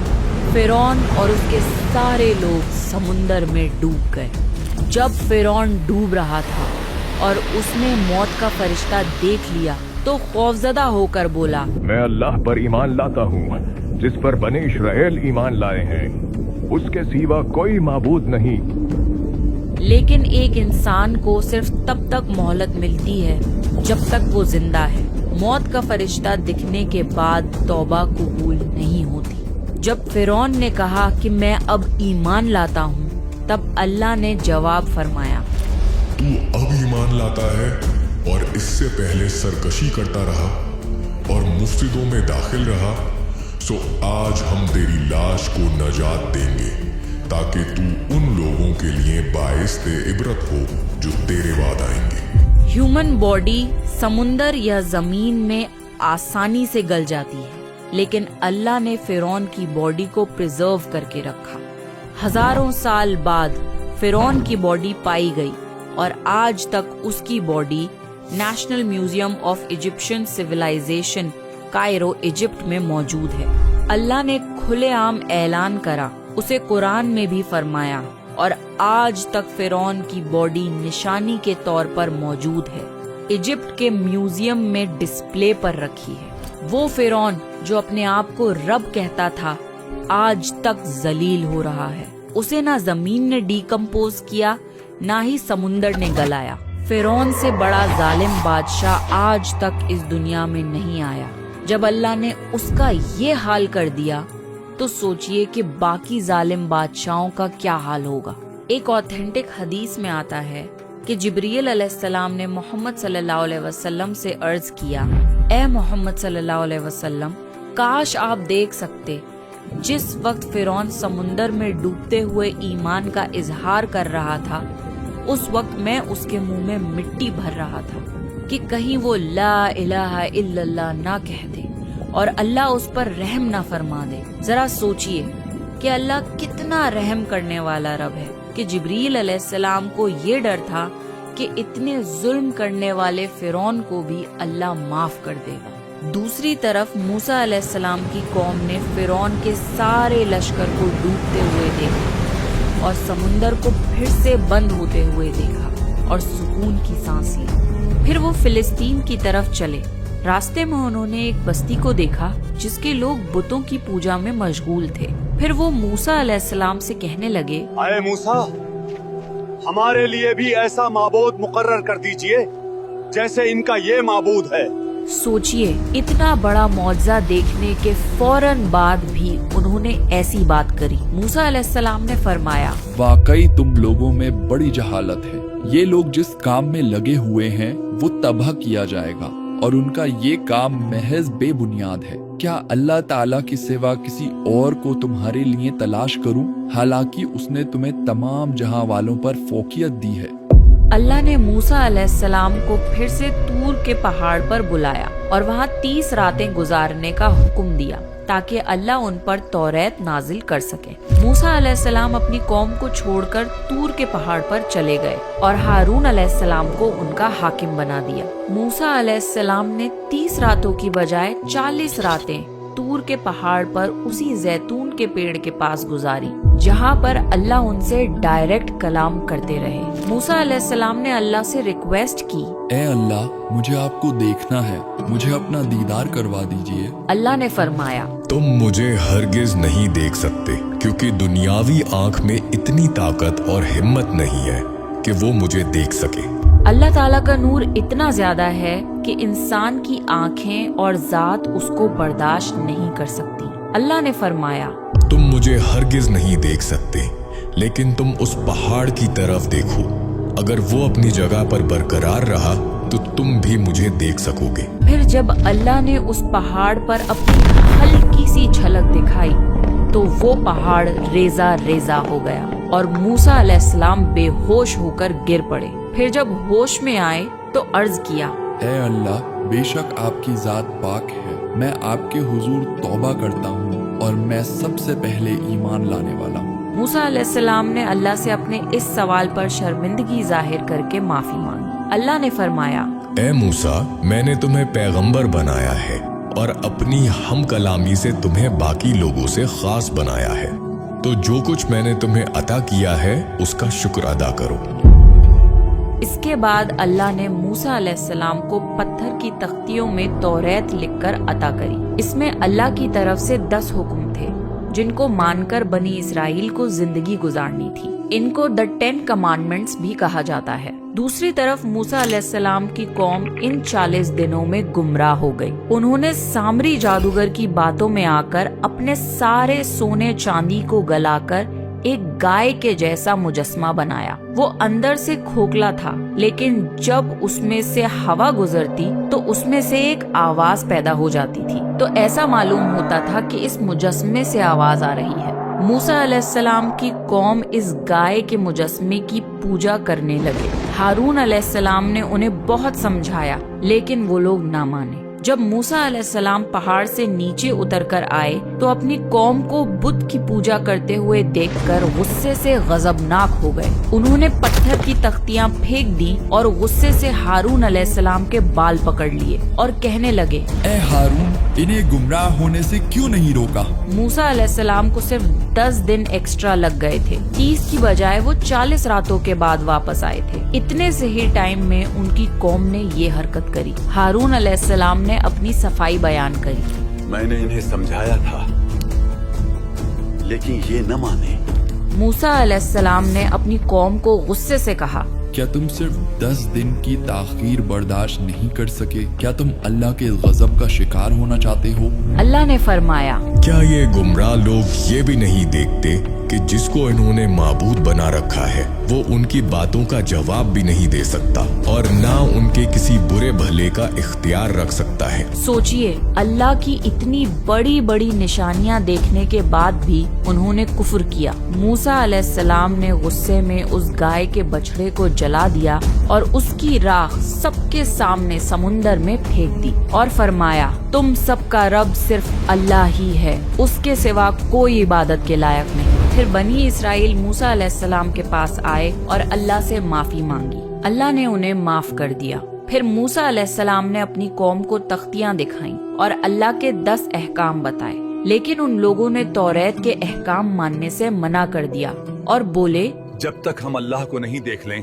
فرعون اور اس کے سارے لوگ سمندر میں ڈوب گئے۔ جب فرعون ڈوب رہا تھا اور اس نے موت کا فرشتہ دیکھ لیا تو خوفزدہ ہو کر بولا، میں اللہ پر ایمان لاتا ہوں جس پر بنی اسرائیل ایمان لائے ہیں، اس کے سوا کوئی معبود نہیں۔ لیکن ایک انسان کو صرف تب تک مہلت ملتی ہے جب تک وہ زندہ ہے۔ موت کا فرشتہ دکھنے کے بعد توبہ قبول نہیں ہوتی۔ جب فرعون نے کہا کہ میں اب ایمان لاتا ہوں، تب اللہ نے جواب فرمایا، تو اب ایمان لاتا ہے اور اس سے پہلے سرکشی کرتا رہا اور مفسدوں میں داخل رہا، سو آج ہم تیری لاش کو نجات دیں گے تاکہ تو ان لوگوں کے لیے باعث عبرت ہو جو تیرے بعد آئیں گے۔ ہیومن باڈی سمندر یا زمین میں آسانی سے گل جاتی ہے، لیکن اللہ نے فرعون کی باڈی کو پریزرو کر کے رکھا۔ ہزاروں سال بعد فرعون کی باڈی پائی گئی اور آج تک اس کی body National Museum of Egyptian Civilization Cairo Egypt میں موجود ہے۔ اللہ نے کھلے عام اعلان کرا، اسے قرآن میں بھی فرمایا، اور آج تک فرعون کی باڈی نشانی کے طور پر موجود ہے۔ ایجپٹ کے میوزیم میں ڈسپلے پر رکھی ہے۔ وہ فرعون جو اپنے آپ کو رب کہتا تھا آج تک ذلیل ہو رہا ہے۔ اسے نہ زمین نے ڈیکمپوز کیا، نہ ہی سمندر نے گلایا۔ فرعون سے بڑا ظالم بادشاہ آج تک اس دنیا میں نہیں آیا۔ جب اللہ نے اس کا یہ حال کر دیا تو سوچئے کہ باقی ظالم بادشاہوں کا کیا حال ہوگا۔ ایک آتھینٹک حدیث میں آتا ہے کہ جبریل علیہ السلام نے محمد صلی اللہ علیہ وسلم سے عرض کیا، اے محمد صلی اللہ علیہ وسلم، کاش آپ دیکھ سکتے جس وقت فرعون سمندر میں ڈوبتے ہوئے ایمان کا اظہار کر رہا تھا، اس وقت میں اس کے منہ میں مٹی بھر رہا تھا کہ کہیں وہ لا الہ الا اللہ نہ کہہ دے اور اللہ اس پر رحم نہ فرما دے۔ ذرا سوچئے کہ اللہ کتنا رحم کرنے والا رب ہے کہ جبریل علیہ السلام کو یہ ڈر تھا کہ اتنے ظلم کرنے والے فرعون کو بھی اللہ معاف کر دے گا۔ دوسری طرف موسیٰ علیہ السلام کی قوم نے فرعون کے سارے لشکر کو ڈوبتے ہوئے دیکھا اور سمندر کو پھر سے بند ہوتے ہوئے دیکھا اور سکون کی سانس لی۔ پھر وہ فلسطین کی طرف چلے۔ راستے میں انہوں نے ایک بستی کو دیکھا جس کے لوگ بتوں کی پوجا میں مشغول تھے۔ پھر وہ موسیٰ علیہ السلام سے کہنے لگے، اے موسیٰ، ہمارے لیے بھی ایسا معبود مقرر کر دیجئے جیسے ان کا یہ معبود ہے۔ سوچئے اتنا بڑا معجزہ دیکھنے کے فوراً بعد بھی انہوں نے ایسی بات کری۔ موسیٰ علیہ السلام نے فرمایا، واقعی تم لوگوں میں بڑی جہالت ہے۔ یہ لوگ جس کام میں لگے ہوئے ہیں وہ تباہ کیا جائے گا اور ان کا یہ کام محض بے بنیاد ہے۔ کیا اللہ تعالیٰ کے سوا کسی اور کو تمہارے لیے تلاش کروں، حالانکہ اس نے تمہیں تمام جہاں والوں پر فوقیت دی ہے۔ اللہ نے موسیٰ علیہ السلام کو پھر سے طور کے پہاڑ پر بلایا اور وہاں 30 راتیں گزارنے کا حکم دیا تاکہ اللہ ان پر توریت نازل کر سکے۔ موسیٰ علیہ السلام اپنی قوم کو چھوڑ کر طور کے پہاڑ پر چلے گئے اور ہارون علیہ السلام کو ان کا حاکم بنا دیا۔ موسیٰ علیہ السلام نے 30 راتوں کی بجائے 40 راتیں طور کے پہاڑ پر اسی زیتون کے پیڑ کے پاس گزاری جہاں پر اللہ ان سے ڈائریکٹ کلام کرتے رہے۔ موسیٰ علیہ السلام نے اللہ سے ریکویسٹ کی، اے اللہ، مجھے آپ کو دیکھنا ہے، مجھے اپنا دیدار کروا دیجئے۔ اللہ نے فرمایا، تم مجھے ہرگز نہیں دیکھ سکتے کیونکہ دنیاوی آنکھ میں اتنی طاقت اور ہمت نہیں ہے کہ وہ مجھے دیکھ سکے۔ اللہ تعالیٰ کا نور اتنا زیادہ ہے کہ انسان کی آنکھیں اور ذات اس کو برداشت نہیں کر سکتی۔ اللہ نے فرمایا، تم مجھے ہرگز نہیں دیکھ سکتے، لیکن تم اس پہاڑ کی طرف دیکھو، اگر وہ اپنی جگہ پر برقرار رہا تو تم بھی مجھے دیکھ سکو گے۔ پھر جب اللہ نے اس پہاڑ پر اپنی ہلکی سی جھلک دکھائی تو وہ پہاڑ ریزہ ریزہ ہو گیا اور موسیٰ علیہ السلام بے ہوش ہو کر گر پڑے۔ پھر جب ہوش میں آئے تو عرض کیا، اے اللہ، بے شک آپ کی ذات پاک ہے، میں آپ کے حضور توبہ کرتا ہوں اور میں سب سے پہلے ایمان لانے والا ہوں۔ موسیٰ علیہ السلام نے اللہ سے اپنے اس سوال پر شرمندگی ظاہر کر کے معافی مانگی۔ اللہ نے فرمایا، اے موسیٰ، میں نے تمہیں پیغمبر بنایا ہے اور اپنی ہم کلامی سے تمہیں باقی لوگوں سے خاص بنایا ہے، تو جو کچھ میں نے تمہیں عطا کیا ہے اس کا شکر ادا کرو۔ اس کے بعد اللہ نے موسیٰ علیہ السلام کو پتھر کی تختیوں میں توریت لکھ کر عطا کری۔ اس میں اللہ کی طرف سے 10 حکم تھے جن کو مان کر بنی اسرائیل کو زندگی گزارنی تھی۔ ان کو The 10 Commandments بھی کہا جاتا ہے۔ دوسری طرف موسیٰ علیہ السلام کی قوم ان 40 دنوں میں گمراہ ہو گئی۔ انہوں نے سامری جادوگر کی باتوں میں آ کر اپنے سارے سونے چاندی کو گلا کر ایک گائے کے جیسا مجسمہ بنایا۔ وہ اندر سے کھوکھلا تھا، لیکن جب اس میں سے ہوا گزرتی تو اس میں سے ایک آواز پیدا ہو جاتی تھی، تو ایسا معلوم ہوتا تھا کہ اس مجسمے سے آواز آ رہی ہے۔ موسیٰ علیہ السلام کی قوم اس گائے کے مجسمے کی پوجا کرنے لگے۔ ہارون علیہ السلام نے انہیں بہت سمجھایا، لیکن وہ لوگ نہ مانے۔ جب موسیٰ علیہ السلام پہاڑ سے نیچے اتر کر آئے تو اپنی قوم کو بت کی پوجا کرتے ہوئے دیکھ کر غصے سے غضبناک ہو گئے۔ انہوں نے پتھر کی تختیاں پھینک دی اور غصے سے ہارون علیہ السلام کے بال پکڑ لیے اور کہنے لگے، اے ہارون، انہیں گمراہ ہونے سے کیوں نہیں روکا؟ موسیٰ علیہ السلام کو صرف 10 دن ایکسٹرا لگ گئے تھے۔ 30 کی بجائے وہ 40 راتوں کے بعد واپس آئے تھے۔ اتنے سے ہی ٹائم میں ان کی قوم نے یہ حرکت کری۔ ہارون علیہ السلام نے اپنی صفائی بیان کری۔ میں نے انہیں سمجھایا تھا لیکن یہ نہ مانے۔ موسیٰ علیہ السلام نے اپنی قوم کو غصے سے کہا، کیا تم صرف 10 دن کی تاخیر برداشت نہیں کر سکے؟ کیا تم اللہ کے غضب کا شکار ہونا چاہتے ہو؟ اللہ نے فرمایا، کیا یہ گمراہ لوگ یہ بھی نہیں دیکھتے کہ جس کو انہوں نے معبود بنا رکھا ہے وہ ان کی باتوں کا جواب بھی نہیں دے سکتا اور نہ ان کے کسی برے بھلے کا اختیار رکھ سکتا ہے؟ سوچئے، اللہ کی اتنی بڑی بڑی نشانیاں دیکھنے کے بعد بھی انہوں نے کفر کیا۔ موسیٰ علیہ السلام نے غصے میں اس گائے کے بچڑے کو جلا دیا اور اس کی راکھ سب کے سامنے سمندر میں پھینک دی اور فرمایا، تم سب کا رب صرف اللہ ہی ہے، اس کے سوا کوئی عبادت کے لائق نہیں۔ پھر بنی اسرائیل موسیٰ علیہ السلام کے پاس آئے اور اللہ سے معافی مانگی۔ اللہ نے انہیں معاف کر دیا۔ پھر موسیٰ علیہ السلام نے اپنی قوم کو تختیاں دکھائیں اور اللہ کے 10 احکام بتائے، لیکن ان لوگوں نے توریت کے احکام ماننے سے منع کر دیا اور بولے، جب تک ہم اللہ کو نہیں دیکھ لیں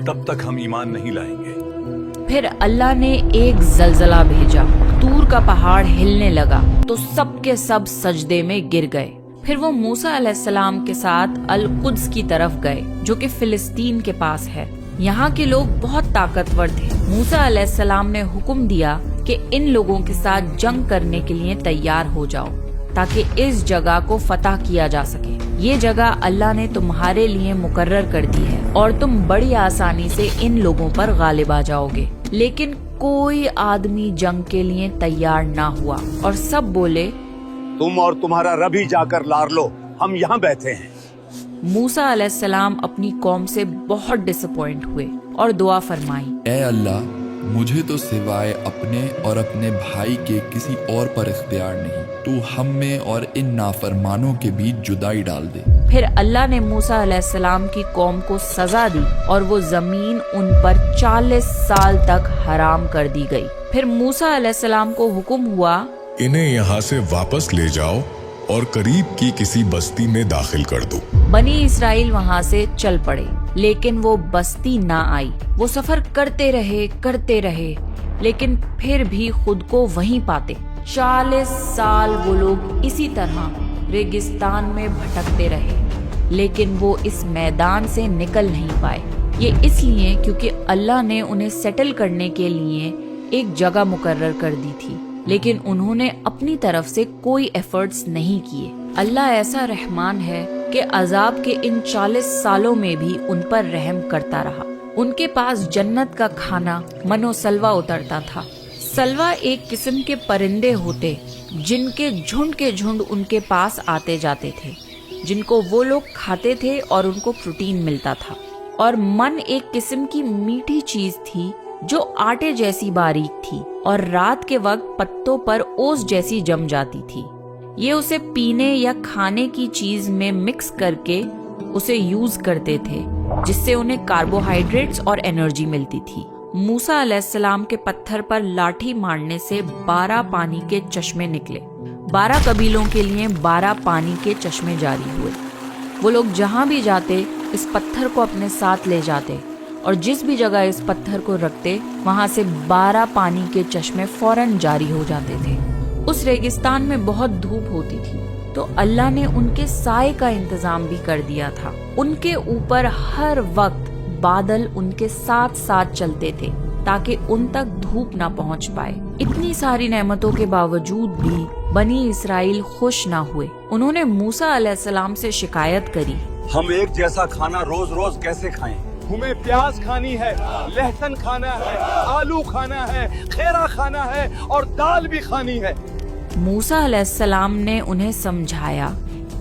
تب تک ہم ایمان نہیں لائیں گے۔ پھر اللہ نے ایک زلزلہ بھیجا، طور کا پہاڑ ہلنے لگا تو سب کے سب سجدے میں گر گئے۔ پھر وہ موسیٰ علیہ السلام کے ساتھ القدس کی طرف گئے جو کہ فلسطین کے پاس ہے۔ یہاں کے لوگ بہت طاقتور تھے۔ موسیٰ علیہ السلام نے حکم دیا کہ ان لوگوں کے ساتھ جنگ کرنے کے لیے تیار ہو جاؤ تاکہ اس جگہ کو فتح کیا جا سکے۔ یہ جگہ اللہ نے تمہارے لیے مقرر کر دی ہے اور تم بڑی آسانی سے ان لوگوں پر غالب آ جاؤ گے۔ لیکن کوئی آدمی جنگ کے لیے تیار نہ ہوا اور سب بولے، تم اور تمہارا رب ہی جا کر لار لو، ہم یہاں بیٹھے ہیں۔ موسیٰ علیہ السلام اپنی قوم سے بہت ڈس اپوائنٹ ہوئے اور دعا فرمائی، اے اللہ، مجھے تو سوائے اپنے اور اپنے بھائی کے کسی اور پر اختیار نہیں، تو ہم میں اور ان نافرمانوں کے بیچ جدائی ڈال دے۔ پھر اللہ نے موسیٰ علیہ السلام کی قوم کو سزا دی اور وہ زمین ان پر 40 سال تک حرام کر دی گئی۔ پھر موسیٰ علیہ السلام کو حکم ہوا، انہیں یہاں سے واپس لے جاؤ اور قریب کی کسی بستی میں داخل کر دو۔ بنی اسرائیل وہاں سے چل پڑے، لیکن وہ بستی نہ آئی۔ وہ سفر کرتے رہے لیکن پھر بھی خود کو وہیں پاتے۔ 40 سال وہ لوگ اسی طرح ریگستان میں بھٹکتے رہے، لیکن وہ اس میدان سے نکل نہیں پائے۔ یہ اس لیے کیونکہ اللہ نے انہیں سیٹل کرنے کے لیے ایک جگہ مقرر کر دی تھی، لیکن انہوں نے اپنی طرف سے کوئی ایفرٹس نہیں کیے۔ اللہ ایسا رحمان ہے کہ عذاب کے ان 40 سالوں میں بھی ان پر رحم کرتا رہا۔ ان کے پاس جنت کا کھانا من و سلوہ اترتا تھا۔ سلوہ ایک قسم کے پرندے ہوتے جن کے جھنڈ ان کے پاس آتے جاتے تھے، جن کو وہ لوگ کھاتے تھے اور ان کو پروٹین ملتا تھا۔ اور من ایک قسم کی میٹھی چیز تھی جو آٹے جیسی باریک تھی اور رات کے وقت پتوں پر اوس جیسی جم جاتی تھی۔ ये उसे पीने या खाने की चीज में मिक्स करके उसे यूज करते थे, जिससे उन्हें कार्बोहाइड्रेट्स और एनर्जी मिलती थी। मूसा अलैहिस्सलाम के पत्थर पर लाठी मारने से 12 पानी के चश्मे निकले। 12 कबीलों के लिए 12 पानी के चश्मे जारी हुए। वो लोग जहाँ भी जाते इस पत्थर को अपने साथ ले जाते और जिस भी जगह इस पत्थर को रखते वहाँ से 12 पानी के चश्मे फौरन जारी हो जाते थे। उस रेगिस्तान में बहुत धूप होती थी, तो अल्लाह ने उनके साए का इंतजाम भी कर दिया था। उनके ऊपर हर वक्त बादल उनके साथ साथ चलते थे ताकि उन तक धूप ना पहुंच पाए। इतनी सारी नेमतों के बावजूद भी बनी इस्राइल खुश ना हुए। उन्होंने मूसा अलैहिस्सलाम से शिकायत करी, हम एक जैसा खाना रोज रोज कैसे खाएं? हमें प्याज खानी है, लहसुन खाना है, आलू खाना है, खेरा खाना है और दाल भी खानी है। मूसा अलैहिस्सलाम ने उन्हें समझाया,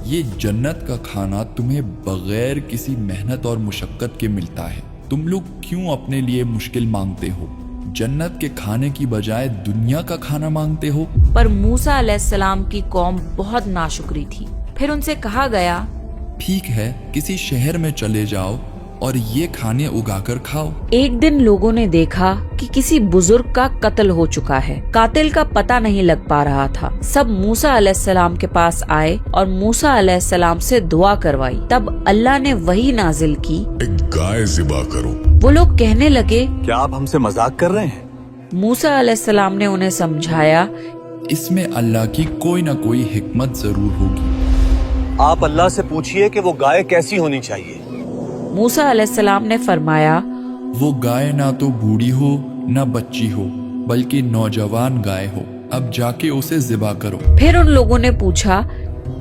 ये जन्नत का खाना तुम्हें बगैर किसी मेहनत और मुशक्कत के मिलता है। तुम लोग क्यों अपने लिए मुश्किल मांगते हो? जन्नत के खाने की बजाय दुनिया का खाना मांगते हो। पर मूसा अलैहिस्सलाम की कौम बहुत नाशुक्री थी। फिर उनसे कहा गया, ठीक है, किसी शहर में चले जाओ और ये खाने उगाकर खाओ। एक दिन लोगों ने देखा कि किसी बुजुर्ग का कत्ल हो चुका है। कातिल का पता नहीं लग पा रहा था। सब मूसा अलैहिस्सलाम के पास आए और मूसा अलैहिस्सलाम से दुआ करवाई। तब अल्लाह ने वही नाजिल की, एक गाय ज़िबा करो। वो लोग कहने लगे, क्या आप हमसे मजाक कर रहे हैं? मूसा अलैहिस्सलाम ने उन्हें समझाया, इसमें अल्लाह की कोई न कोई हिकमत जरूर होगी। आप अल्लाह से पूछिए कि वो गाय कैसी होनी चाहिए। मूसा अलैहिस्सलाम ने फरमाया, वो गाय ना तो बूढ़ी हो न बच्ची हो, बल्कि नौजवान गाय हो। अब जाके उसे ज़िबा करो। फिर उन लोगों ने पूछा,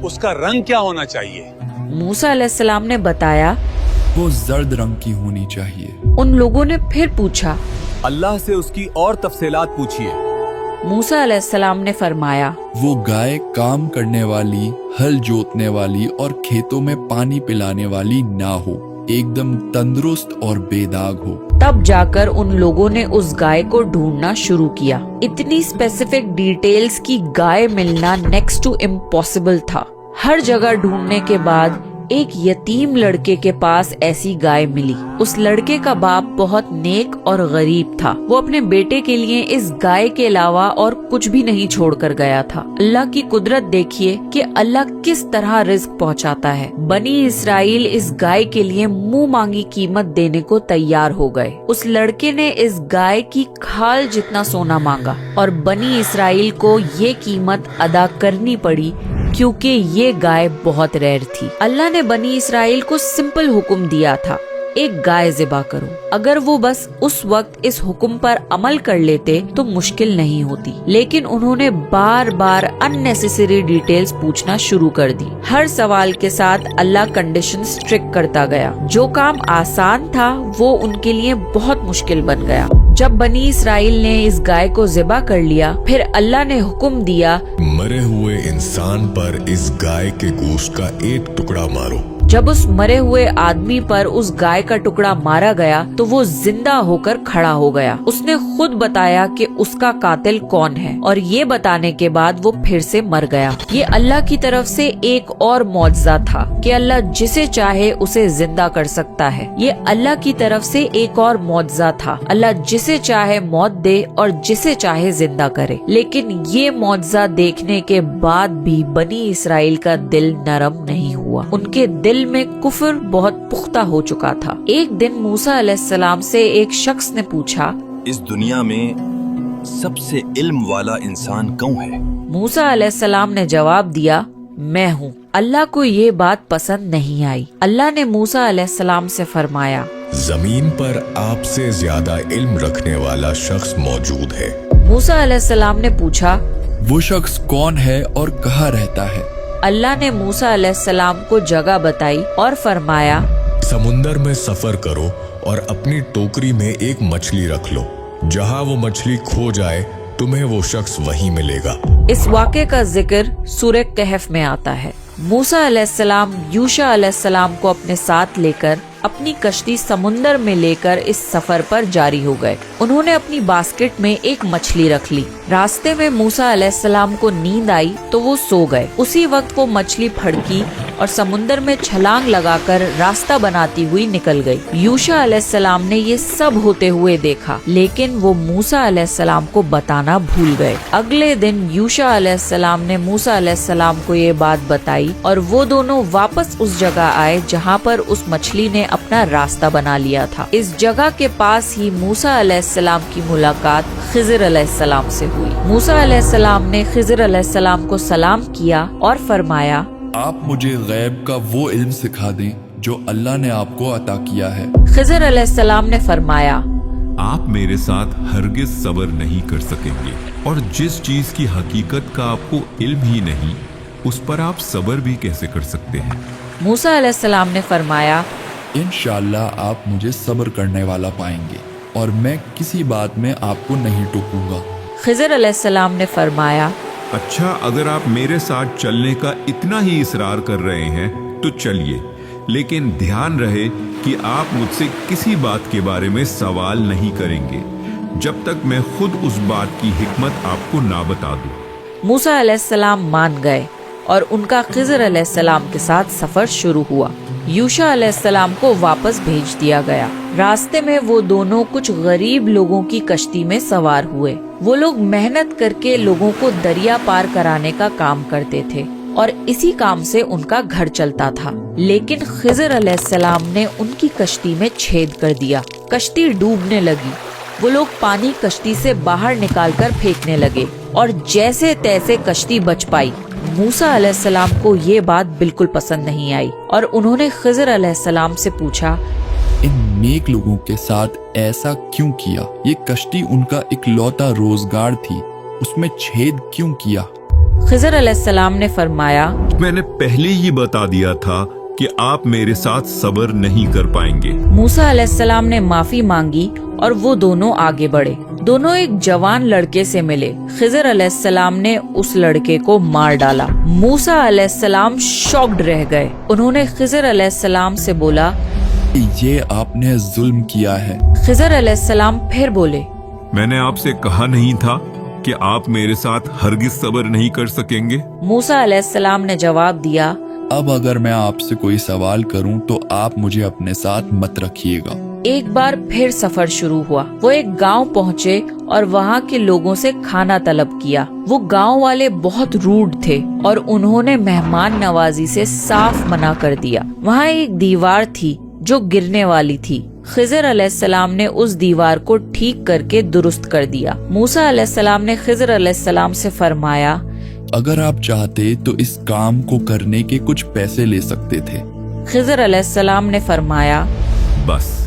उसका रंग क्या होना चाहिए? मूसा अलैहिस्सलाम ने बताया, वो जर्द रंग की होनी चाहिए। उन लोगों ने फिर पूछा, अल्लाह से उसकी और तफसीलात पूछिए। मूसा अलैहिस्सलाम ने फरमाया, वो गाय काम करने वाली, हल जोतने वाली और खेतों में पानी पिलाने वाली ना हो, एकदम तंदुरुस्त और बेदाग हो। तब जाकर उन लोगों ने उस गाय को ढूंढना शुरू किया। इतनी स्पेसिफिक डिटेल्स की गाय मिलना नेक्स्ट टू इम्पॉसिबल था। हर जगह ढूंढने के बाद एक यतीम लड़के के पास ऐसी गाय मिली। उस लड़के का बाप बहुत नेक और गरीब था। वो अपने बेटे के लिए इस गाय के अलावा और कुछ भी नहीं छोड़कर गया था। अल्लाह की कुदरत देखिए कि अल्लाह किस तरह रिज्क पहुंचाता है। बनी इस्राइल इस गाय के लिए मुंह मांगी कीमत देने को तैयार हो गए। उस लड़के ने इस गाय की खाल जितना सोना मांगा और बनी इस्राइल को ये कीमत अदा करनी पड़ी क्योंकि ये गाय बहुत रेयर थी। अल्लाह ने बनी इस्राइल को सिंपल हुक्म दिया था, एक गाय ज़िबा करो। अगर वो बस उस वक्त इस हुक्म पर अमल कर लेते तो मुश्किल नहीं होती, लेकिन उन्होंने बार बार अननेसेसरी डिटेल्स पूछना शुरू कर दी। हर सवाल के साथ अल्लाह कंडीशन स्ट्रिक्ट करता गया। जो काम आसान था वो उनके लिए बहुत मुश्किल बन गया। जब बनी इस्राइल ने इस गाय को ज़िबा कर लिया, फिर अल्लाह ने हुक्म दिया, मरे हुए इंसान पर इस गाय के गोश्त का एक टुकड़ा मारो। जब उस मरे हुए आदमी पर उस गाय का टुकड़ा मारा गया तो वो जिंदा होकर खड़ा हो गया। उसने खुद बताया कि उसका कातिल कौन है और ये बताने के बाद वो फिर से मर गया। ये अल्लाह की तरफ से एक और मौजज़ा था कि अल्लाह जिसे चाहे उसे जिंदा कर सकता है। ये अल्लाह की तरफ से एक और मौजज़ा था, अल्लाह जिसे चाहे मौत दे और जिसे चाहे जिंदा करे। लेकिन ये मौजज़ा देखने के बाद भी बनी इस्राइल का दिल नरम नहीं हुआ। उनके दिल में कुफ्र बहुत पुख्ता हो चुका था। एक दिन मूसा अलैहिस्सलाम से एक शख्स ने पूछा, इस दुनिया में सबसे इल्म वाला इंसान कौन है? मूसा अलैहिस्सलाम ने जवाब दिया, मैं हूँ। अल्लाह को ये बात पसंद नहीं आई। अल्लाह ने मूसा अलैहिस्सलाम से फरमाया, जमीन पर आपसे ज्यादा इल्म रखने वाला शख्स मौजूद है। मूसा अलैहिस्सलाम ने पूछा, वो शख्स कौन है और कहाँ रहता है? अल्लाह ने मूसा अलैहिस्सलाम को जगह बताई और फरमाया, समुंदर में सफर करो और अपनी टोकरी में एक मछली रख लो। जहाँ वो मछली खो जाए तुम्हें वो शख्स वहीं मिलेगा। इस वाक़े का जिक्र सूरह कहफ में आता है। मूसा अलैहिस्सलाम यूशा अलैहिस्सलाम को अपने साथ लेकर अपनी कश्ती समुंदर में लेकर इस सफर पर जारी हो गए। उन्होंने अपनी बास्केट में एक मछली रख ली। रास्ते में मूसा अलैहिस्सलाम को नींद आई तो वो सो गए। उसी वक्त वो मछली फड़की और समुंदर में छलांग लगाकर रास्ता बनाती हुई निकल गई। यूशा अलैहिस्सलाम ने ये सब होते हुए देखा, लेकिन वो मूसा अलैहिस्सलाम को बताना भूल गए। अगले दिन यूशा अलैहिस्सलाम ने मूसा अलैहिस्सलाम को ये बात बताई और वो दोनों वापस उस जगह आए जहाँ पर उस मछली ने अपना रास्ता बना लिया था। इस जगह के पास ही मूसा अलैहिस्सलाम की मुलाकात खिज़र अलैहिस्सलाम से हुई। मूसा अलैहिस्सलाम ने खिज़र अलैहिस्सलाम को सलाम किया और फरमाया, आप मुझे गैब का वो इल्म सिखा दें जो अल्लाह ने आपको अता किया है। खिज़र अलैहिस्सलाम ने फरमाया, आप मेरे साथ हरगिज सब्र नहीं कर सकेंगे और जिस चीज की हकीकत का आपको इल्म ही नहीं उस पर आप सब्र भी कैसे कर सकते हैं। मूसा अलैहिस्सलाम ने फरमाया, इंशाअल्लाह आप मुझे सब्र करने वाला पाएंगे और मैं किसी बात में आपको नहीं टोकूंगा। खिज़र अलैहिस्सलाम ने फरमाया, अच्छा, अगर आप मेरे साथ चलने का इतना ही इसरार कर रहे हैं तो चलिए, लेकिन ध्यान रहे कि आप मुझसे किसी बात के बारे में सवाल नहीं करेंगे जब तक मैं खुद उस बात की हिकमत आपको ना बता दूं। मूसा अलैहिस्सलाम मान गए और उनका खिज़र अलैहिस्सलाम के साथ सफर शुरू हुआ। यूशा अलैहिस्सलाम को वापस भेज दिया गया। रास्ते में वो दोनों कुछ गरीब लोगों की कश्ती में सवार हुए। वो लोग मेहनत करके लोगों को दरिया पार कराने का काम करते थे और इसी काम से उनका घर चलता था। लेकिन खिज़र अलैहिस्सलाम ने उनकी कश्ती में छेद कर दिया। कश्ती डूबने लगी। वो लोग पानी कश्ती से बाहर निकालकर फेंकने लगे और जैसे तैसे कश्ती बच पाई। मूसा अलैहिस्सलाम को ये बात बिल्कुल पसंद नहीं आई और उन्होंने खिज़र अलैहिस्सलाम से पूछा, इन नेक लोगों के साथ ऐसा क्यों किया? ये कश्ती उनका इकलौता रोजगार थी, उसमें छेद क्यों किया? खिज़र अलैहिस्सलाम ने फरमाया, मैंने पहले ही बता दिया था कि आप मेरे साथ सब्र नहीं कर पाएंगे। मूसा अलैहिस्सलाम ने माफी मांगी और वो दोनों आगे बढ़े। दोनों एक जवान लड़के से मिले। खिज़र अलैहिस्सलाम ने उस लड़के को मार डाला। मूसा अलैहिस्सलाम शॉक्ड रह गए। उन्होंने खिज़र अलैहिस्सलाम से बोला, ये आपने जुल्म किया है। खिज़र अलैहिस्सलाम फिर बोले, मैंने आपसे कहा नहीं था कि आप मेरे साथ हरगिज सब्र नहीं कर सकेंगे। मूसा अलैहिस्सलाम ने जवाब दिया, अब अगर मैं आपसे कोई सवाल करूं तो आप मुझे अपने साथ मत रखिएगा। एक बार फिर सफर शुरू हुआ। वो एक गांव पहुँचे और वहाँ के लोगों से खाना तलब किया। वो गांव वाले बहुत रूड थे और उन्होंने मेहमान नवाजी से साफ मना कर दिया। वहाँ एक दीवार थी जो गिरने वाली थी। खिज़र अलैहिस्सलाम ने उस दीवार को ठीक करके दुरुस्त कर दिया। मूसा अलैहिस्सलाम ने खिज़र अलैहिस्सलाम से फरमाया, अगर आप चाहते तो इस काम को करने के कुछ पैसे ले सकते थे। खिज़र अलैहिस्सलाम ने फरमाया, बस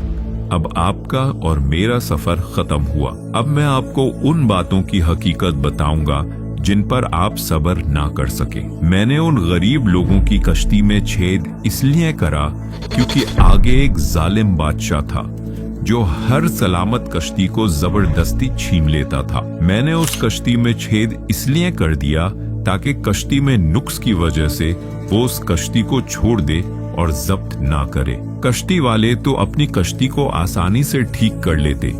अब आपका और मेरा सफर खत्म हुआ। अब मैं आपको उन बातों की हकीकत बताऊंगा जिन पर आप सब्र ना कर सके। मैंने उन गरीब लोगों की कश्ती में छेद इसलिए करा क्योंकि आगे एक जालिम बादशाह था जो हर सलामत कश्ती को जबरदस्ती छीन लेता था। मैंने उस कश्ती में छेद इसलिए कर दिया ताकि कश्ती में नुक्स की वजह से वो उस कश्ती को छोड़ दे और जब्त ना करे। कश्ती वाले तो अपनी कश्ती को आसानी से ठीक कर लेते,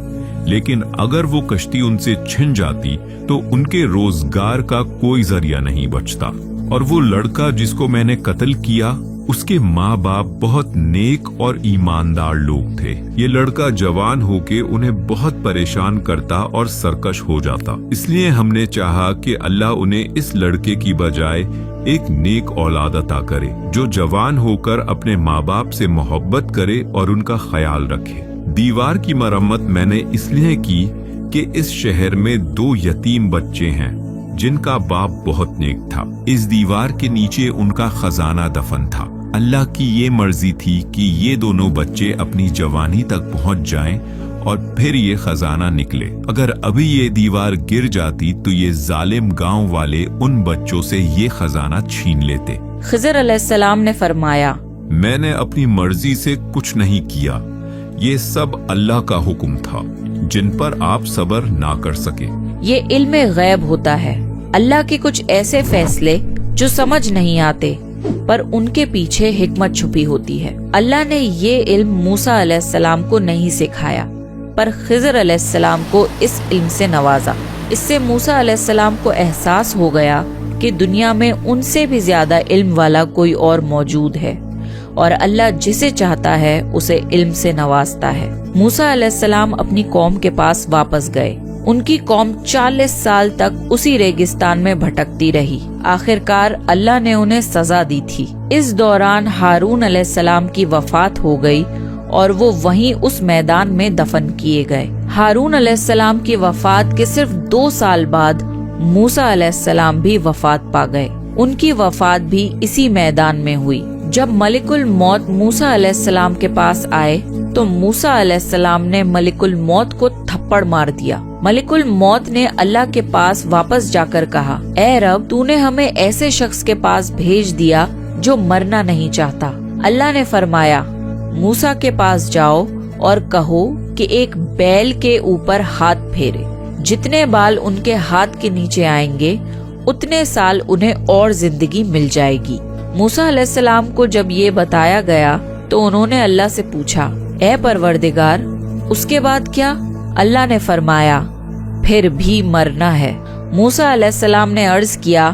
लेकिन अगर वो कश्ती उनसे छिन जाती तो उनके रोजगार का कोई जरिया नहीं बचता। और वो लड़का जिसको मैंने कत्ल किया, उसके माँ बाप बहुत नेक और ईमानदार लोग थे। ये लड़का जवान होके उन्हें बहुत परेशान करता और सरकश हो जाता। इसलिए हमने चाहा कि अल्लाह उन्हें इस लड़के की बजाय एक नेक औलाद अता करे जो जवान होकर अपने माँ बाप से मोहब्बत करे और उनका ख्याल रखे। दीवार की मरम्मत मैंने इसलिए की कि इस शहर में 2 यतीम बच्चे हैं जिनका बाप बहुत नेक था। इस दीवार के नीचे उनका खजाना दफन था। अल्लाह की ये मर्जी थी कि ये दोनों बच्चे अपनी जवानी तक पहुंच जाएं और फिर ये खजाना निकले। अगर अभी ये दीवार गिर जाती तो ये जालिम गांव वाले उन बच्चों से ये खजाना छीन लेते। खिज़र अलैहिस्सलाम ने फरमाया, मैंने अपनी मर्जी से कुछ नहीं किया, ये सब अल्लाह का हुक्म था जिन पर आप सब्र ना कर सके। ये इल्म गैब होता है। अल्लाह के कुछ ऐसे फैसले जो समझ नहीं आते, पर उनके पीछे हिकमत छुपी होती है। अल्लाह ने ये इल्म मूसा अलैहिस्सलाम को नहीं सिखाया, पर खिज़र अलैहिस्सलाम को इस इल्म से नवाजा। इससे मूसा अलैहिस्सलाम को एहसास हो गया कि दुनिया में उनसे भी ज्यादा इल्म वाला कोई और मौजूद है और अल्लाह जिसे चाहता है उसे इल्म से नवाजता है। मूसा अलैहिस्सलाम अपनी कौम के पास वापस गए। उनकी कौम 40 साल तक उसी रेगिस्तान में भटकती रही। आखिरकार अल्लाह ने उन्हें सजा दी थी। इस दौरान हारून अलैहिस्सलाम की वफात हो गई और वो वहीं उस मैदान में दफन किए गए। हारून अलैहिस्सलाम की वफात के सिर्फ 2 साल बाद मूसा अलैहिस्सलाम भी वफात पा गए। उनकी वफात भी इसी मैदान में हुई। जब मलिकुल मौत मूसा अलैहिस्सलाम के पास आए तो मूसा अलैहिस्सलाम ने मलिकुल मौत को थप्पड़ मार दिया। मलिकुल मौत ने अल्लाह के पास वापस जाकर कहा, ऐ रब, तूने हमें ऐसे शख्स के पास भेज दिया जो मरना नहीं चाहता। अल्लाह ने फरमाया, मूसा के पास जाओ और कहो कि एक बैल के ऊपर हाथ फेरे। जितने बाल उनके हाथ के नीचे आएंगे उतने साल उन्हें और जिंदगी मिल जाएगी। मूसा अलैहिस्सलाम को जब ये बताया गया तो उन्होंने अल्लाह से पूछा, ऐ परवरदिगार, उसके बाद क्या? अल्लाह ने फरमाया, फिर भी मरना है। मूसा अलैहिस्सलाम ने अर्ज किया,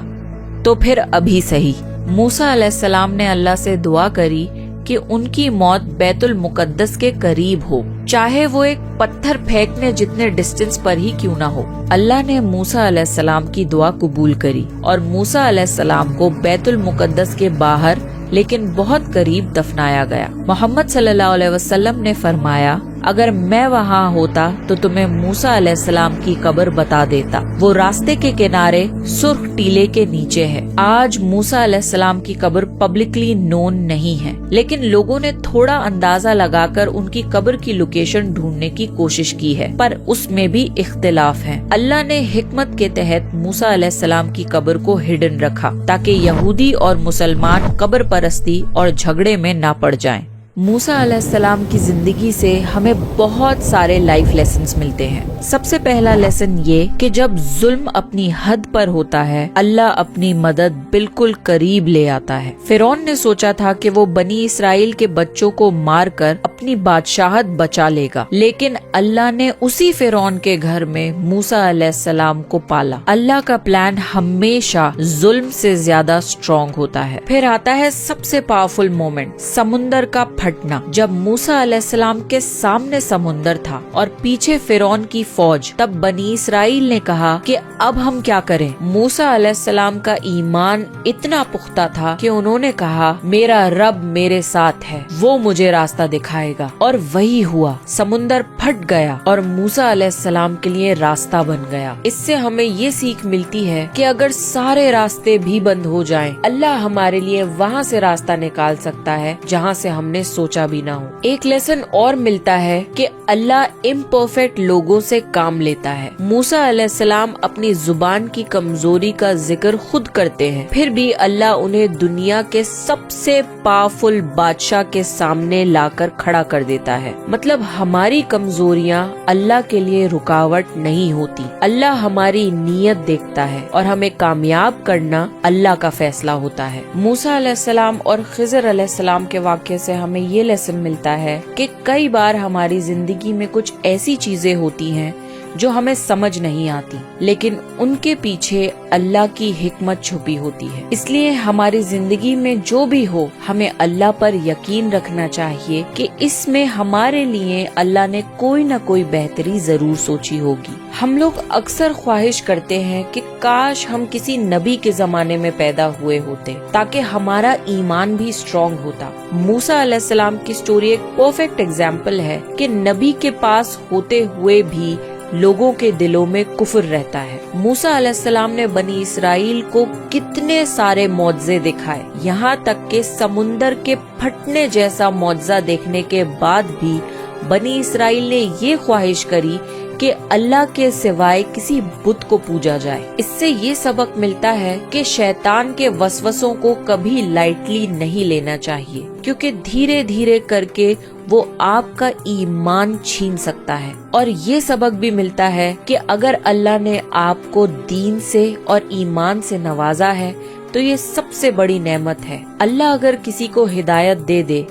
तो फिर अभी सही। मूसा अलैहिस्सलाम ने अल्लाह से दुआ करी कि उनकी मौत बैतुल मुकद्दस के करीब हो, चाहे वो एक पत्थर फेंकने जितने डिस्टेंस पर ही क्यों ना हो। अल्लाह ने मूसा अलैहिस्सलाम की दुआ कबूल करी और मूसा अलैहिस्सलाम को बैतुल मुकद्दस के बाहर लेकिन बहुत करीब दफनाया गया। मोहम्मद सल्लल्लाहु अलैहि वसल्लम ने फरमाया, अगर मैं वहाँ होता तो तुम्हें मूसा अलैहिस्सलाम की कब्र बता देता। वो रास्ते के किनारे सुर्ख टीले के नीचे है। आज मूसा अलैहिस्सलाम की कब्र पब्लिकली नोन नहीं है, लेकिन लोगों ने थोड़ा अंदाजा लगाकर उनकी कब्र की लोकेशन ढूंढने की कोशिश की है, पर उसमें भी इख्तिलाफ है। अल्लाह ने हिकमत के तहत मूसा अलैहिस्सलाम की कब्र को हिडन रखा ताकि यहूदी और मुसलमान कब्र परस्ती और झगड़े में ना पड़ जाएं। मूसा अलैहिस्सलाम की जिंदगी से हमें बहुत सारे लाइफ लेसन्स मिलते हैं। सबसे पहला लेसन ये कि जब जुल्म अपनी हद पर होता है, अल्लाह अपनी मदद बिल्कुल करीब ले आता है। फिरौन ने सोचा था कि वो बनी इसराइल के बच्चों को मारकर अपनी बादशाहत बचा लेगा, लेकिन अल्लाह ने उसी फिरौन के घर में मूसा अलैहिस्सलाम को पाला। अल्लाह का प्लान हमेशा जुल्म से ज्यादा स्ट्रॉन्ग होता है। फिर आता है सबसे पावरफुल मोमेंट, समुंदर का फटना। जब मूसा अलैहिस्सलाम के सामने समुंदर था और पीछे फिरौन की फौज, तब बनी इसराइल ने कहा कि अब हम क्या करें। मूसा अलैहिस्सलाम का ईमान इतना पुख्ता था कि उन्होंने कहा, मेरा रब मेरे साथ है, वो मुझे रास्ता दिखाएगा। और वही हुआ, समुंदर फट गया और मूसा अलैहिस्सलाम के लिए रास्ता बन गया। इससे हमें ये सीख मिलती है कि अगर सारे रास्ते भी बंद हो जाएं, अल्लाह हमारे लिए वहाँ से रास्ता निकाल सकता है जहाँ से हमने सोचा भी ना हो। एक लेसन और मिलता है कि अल्लाह इम्परफेक्ट लोगों से काम लेता है। मूसा अलैहिस्सलाम अपनी जुबान की कमजोरी का जिक्र खुद करते हैं, फिर भी अल्लाह उन्हें दुनिया के सबसे पावरफुल बादशाह के सामने लाकर खड़ा कर देता है। मतलब हमारी कमजोरियाँ अल्लाह के लिए रुकावट नहीं होती। अल्लाह हमारी नीयत देखता है और हमें कामयाब करना अल्लाह का फैसला होता है। मूसा अलैहिस्सलाम और खिज़र अलैहिस्सलाम के वाक़े से हमें ये लेसन मिलता है कि कई बार हमारी जिंदगी में कुछ ऐसी चीजें होती हैं जो हमें समझ नहीं आती, लेकिन उनके पीछे अल्लाह की हिकमत छुपी होती है। इसलिए हमारी जिंदगी में जो भी हो, हमें अल्लाह पर यकीन रखना चाहिए कि इसमें हमारे लिए अल्लाह ने कोई न कोई बेहतरी जरूर सोची होगी। हम लोग अक्सर ख्वाहिश करते हैं कि काश हम किसी नबी के जमाने में पैदा हुए होते ताकि हमारा ईमान भी स्ट्रॉन्ग होता। मूसा अलैहिस्सलाम की स्टोरी एक परफेक्ट एग्जाम्पल है कि नबी के पास होते हुए भी लोगों के दिलों में कुफ्र रहता है। मूसा अलैहिस्सलाम ने बनी इसराइल को कितने सारे मौजज़े दिखाए, यहाँ तक कि समुंदर के फटने जैसा मौजज़ा देखने के बाद भी बनी इसराइल ने ये ख्वाहिश करी कि अल्लाह के सिवाय किसी बुत को पूजा जाए। इससे ये सबक मिलता है कि शैतान के वसवसों को कभी लाइटली नहीं लेना चाहिए, क्योंकि धीरे धीरे करके वो आपका ईमान छीन सकता है। और ये सबक भी मिलता है कि अगर अल्लाह ने आपको दीन से और ईमान से नवाजा है, تو یہ سب سے بڑی نعمت ہے. اللہ اگر کسی کو ہدایت دے دے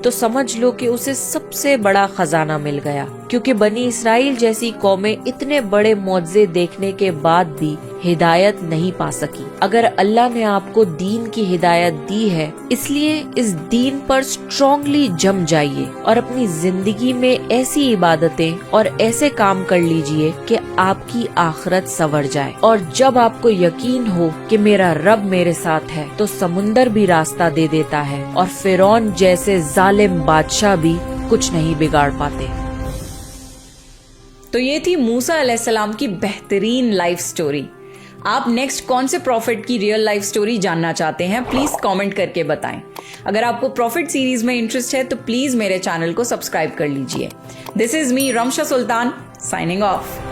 تو سمجھ لو کہ اسے سب سے بڑا خزانہ مل گیا، کیونکہ بنی اسرائیل جیسی قومیں اتنے بڑے معجزے دیکھنے کے بعد بھی ہدایت نہیں پا سکی. اگر اللہ نے آپ کو دین کی ہدایت دی ہے، اس لیے اس دین پر اسٹرانگلی جم جائیے اور اپنی زندگی میں ایسی عبادتیں اور ایسے کام کر لیجئے کہ آپ کی آخرت سنور جائے. اور جب آپ کو یقین ہو کہ میرا رب میرے ساتھ ہے تو سمندر بھی راستہ دے دیتا ہے اور فرعون جیسے ظالم بادشاہ بھی کچھ نہیں بگاڑ پاتے. تو یہ تھی موسیٰ علیہ السلام کی بہترین لائف سٹوری. آپ نیکسٹ کون سے پروفٹ کی ریئل لائف سٹوری جاننا چاہتے ہیں؟ پلیز کامنٹ کر کے بتائیں. اگر آپ کو پروفٹ سیریز میں انٹرسٹ ہے تو پلیز میرے چینل کو سبسکرائب کر لیجئے. دس از می رمشا سلطان سائننگ آف.